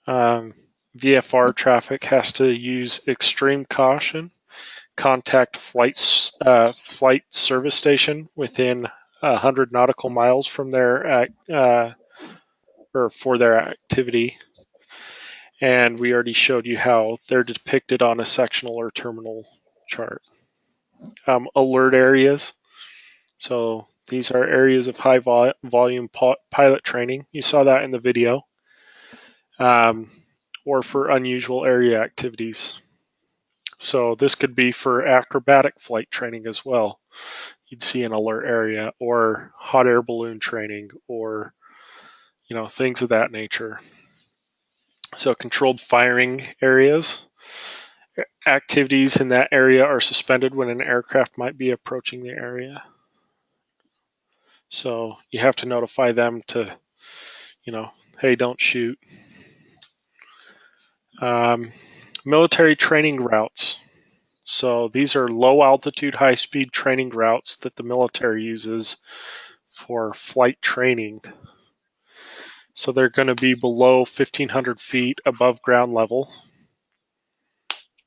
VFR traffic has to use extreme caution, contact flight service station within 100 nautical miles from their or for their activity. And we already showed you how they're depicted on a sectional or terminal chart. Alert areas. So these are areas of high volume pilot training. You saw that in the video. Or for unusual area activities. So this could be for acrobatic flight training as well. You'd see an alert area, or hot air balloon training, or things of that nature. So controlled firing areas. Activities in that area are suspended when an aircraft might be approaching the area. So you have to notify them to, hey, don't shoot. Military training routes. So these are low altitude, high speed training routes that the military uses for flight training. So they're going to be below 1,500 feet above ground level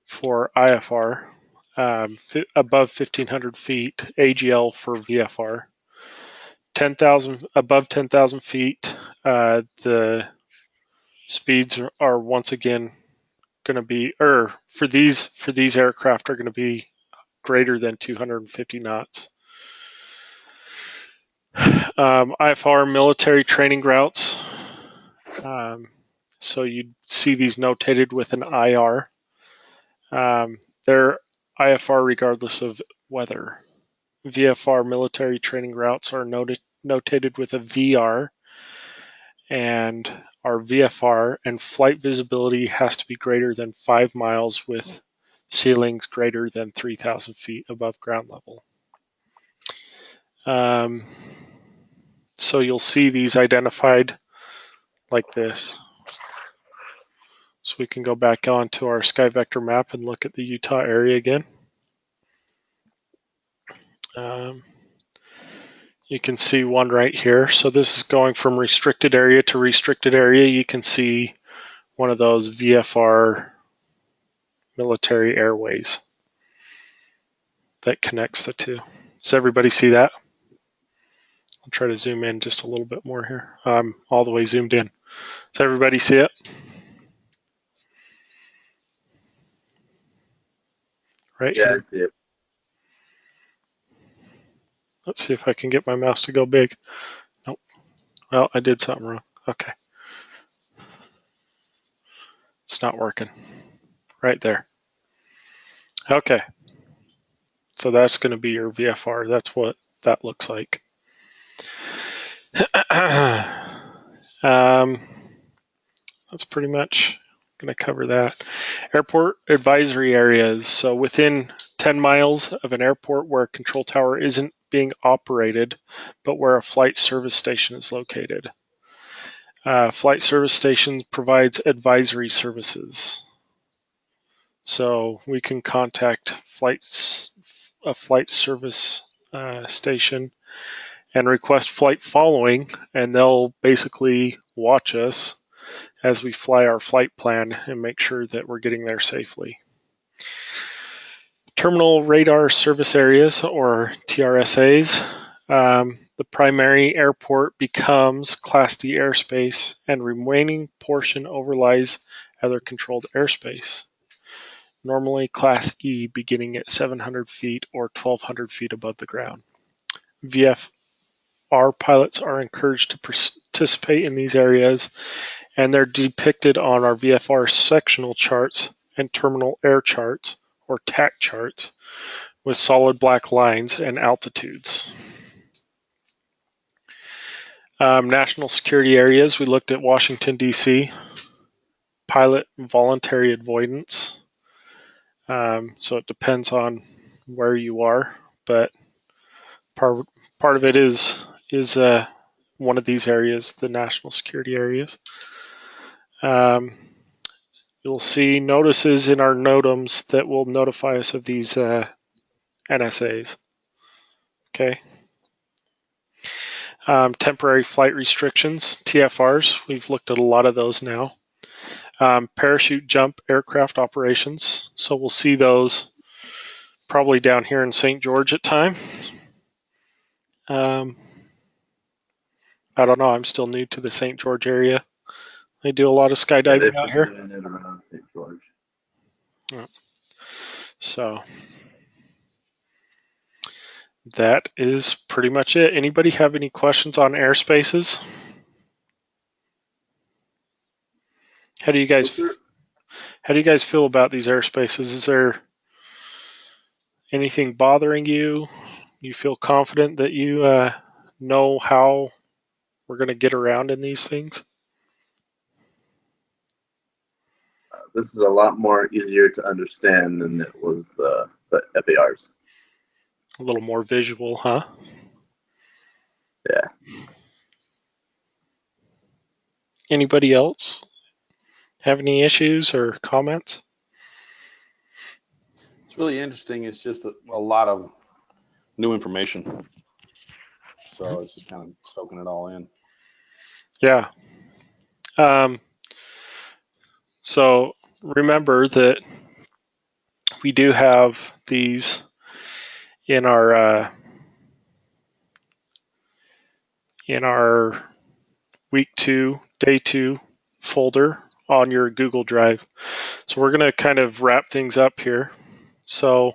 for IFR, above 1,500 feet AGL for VFR. 10,000 above 10,000 feet, the speeds are once again going to be, for these aircraft are going to be greater than 250 knots. IFR military training routes. So you'd see these notated with an IR. They're IFR regardless of weather. VFR military training routes are notated with a VR, and our VFR and flight visibility has to be greater than 5 miles with ceilings greater than 3,000 feet above ground level. So you'll see these identified like this. So we can go back onto our sky vector map and look at the Utah area again. You can see one right here. So this is going from restricted area to restricted area. You can see one of those VFR military airways. that connects the two. Does everybody see that? I'll try to zoom in just a little bit more here. I'm all the way zoomed in. Does everybody see it? Right Yeah, I here. see it. Let's see if I can get my mouse to go big. Nope. Well, I did something wrong. Okay. It's not working. Right there. Okay. So that's going to be your VFR. That's what that looks like. That's pretty much going to cover that. Airport advisory areas. So within 10 miles of an airport where a control tower isn't being operated, but where a flight service station is located. Flight service station provides advisory services. So we can contact a flight service station and request flight following, and they'll basically watch us as we fly our flight plan and make sure that we're getting there safely. Terminal radar service areas, or TRSAs. The primary airport becomes Class D airspace, and remaining portion overlies other controlled airspace. Normally Class E, beginning at 700 feet or 1,200 feet above the ground. VFR pilots are encouraged to participate in these areas, and they're depicted on our VFR sectional charts and terminal air charts, or TAC charts, with solid black lines and altitudes. National security areas, we looked at Washington, D.C., pilot voluntary avoidance. So it depends on where you are, but part of it is one of these areas, the national security areas. You'll see notices in our NOTAMs that will notify us of these NSAs. Okay. Temporary flight restrictions, TFRs. We've looked at a lot of those now. Parachute jump aircraft operations. So we'll see those probably down here in St. George at time. I don't know. I'm still new to the St. George area. They do a lot of skydiving out here. In and around St. George. Yeah. So that is pretty much it. Anybody have any questions on airspaces? How do you guys feel about these airspaces? Is there anything bothering you? You feel confident that you know how we're going to get around in these things? This is a lot more easier to understand than it was the FARs. A little more visual, huh? Yeah. Anybody else have any issues or comments? It's really interesting. It's just a lot of new information. So it's just kind of soaking it all in. Yeah. So remember that we do have these in our week 2, day 2 folder on your Google Drive. So we're going to kind of wrap things up here. So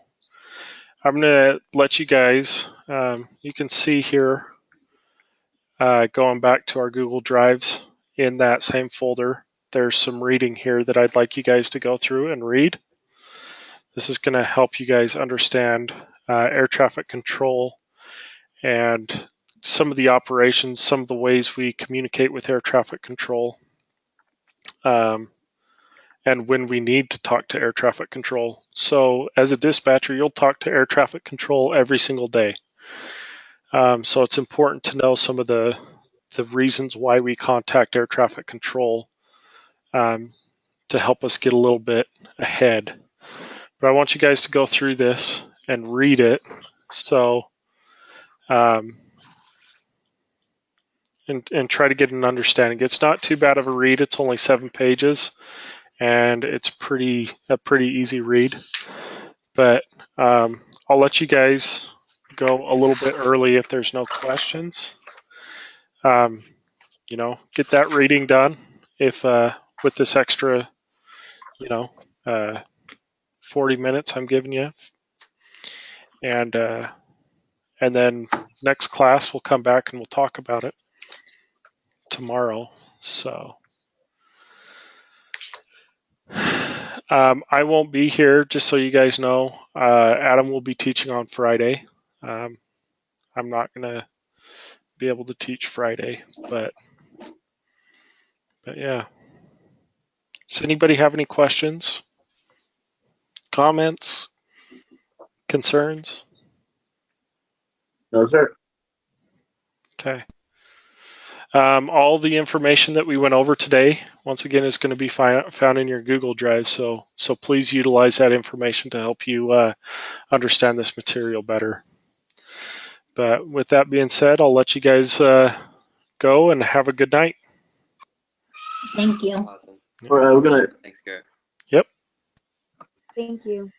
I'm going to let you guys, you can see here, going back to our Google Drives in that same folder, there's some reading here that I'd like you guys to go through and read. This is going to help you guys understand air traffic control and some of the operations, some of the ways we communicate with air traffic control, and when we need to talk to air traffic control. So as a dispatcher, you'll talk to air traffic control every single day. So it's important to know some of the reasons why we contact air traffic control to help us get a little bit ahead. But I want you guys to go through this and read it. So, and try to get an understanding. It's not too bad of a read. It's only 7 pages, and it's a pretty easy read. But I'll let you guys go a little bit early if there's no questions. Get that reading done if with this extra, 40 minutes I'm giving you. And then next class we'll come back and we'll talk about it tomorrow. So I won't be here, just so you guys know. Adam will be teaching on Friday. I'm not going to be able to teach Friday, but yeah. Does anybody have any questions, comments, concerns? No, sir. Okay. All the information that we went over today, once again, is going to be found in your Google Drive. So please utilize that information to help you understand this material better. But with that being said, I'll let you guys go and have a good night. Thank you. Awesome. We're gonna. Thanks, Garrett. Yep. Thank you.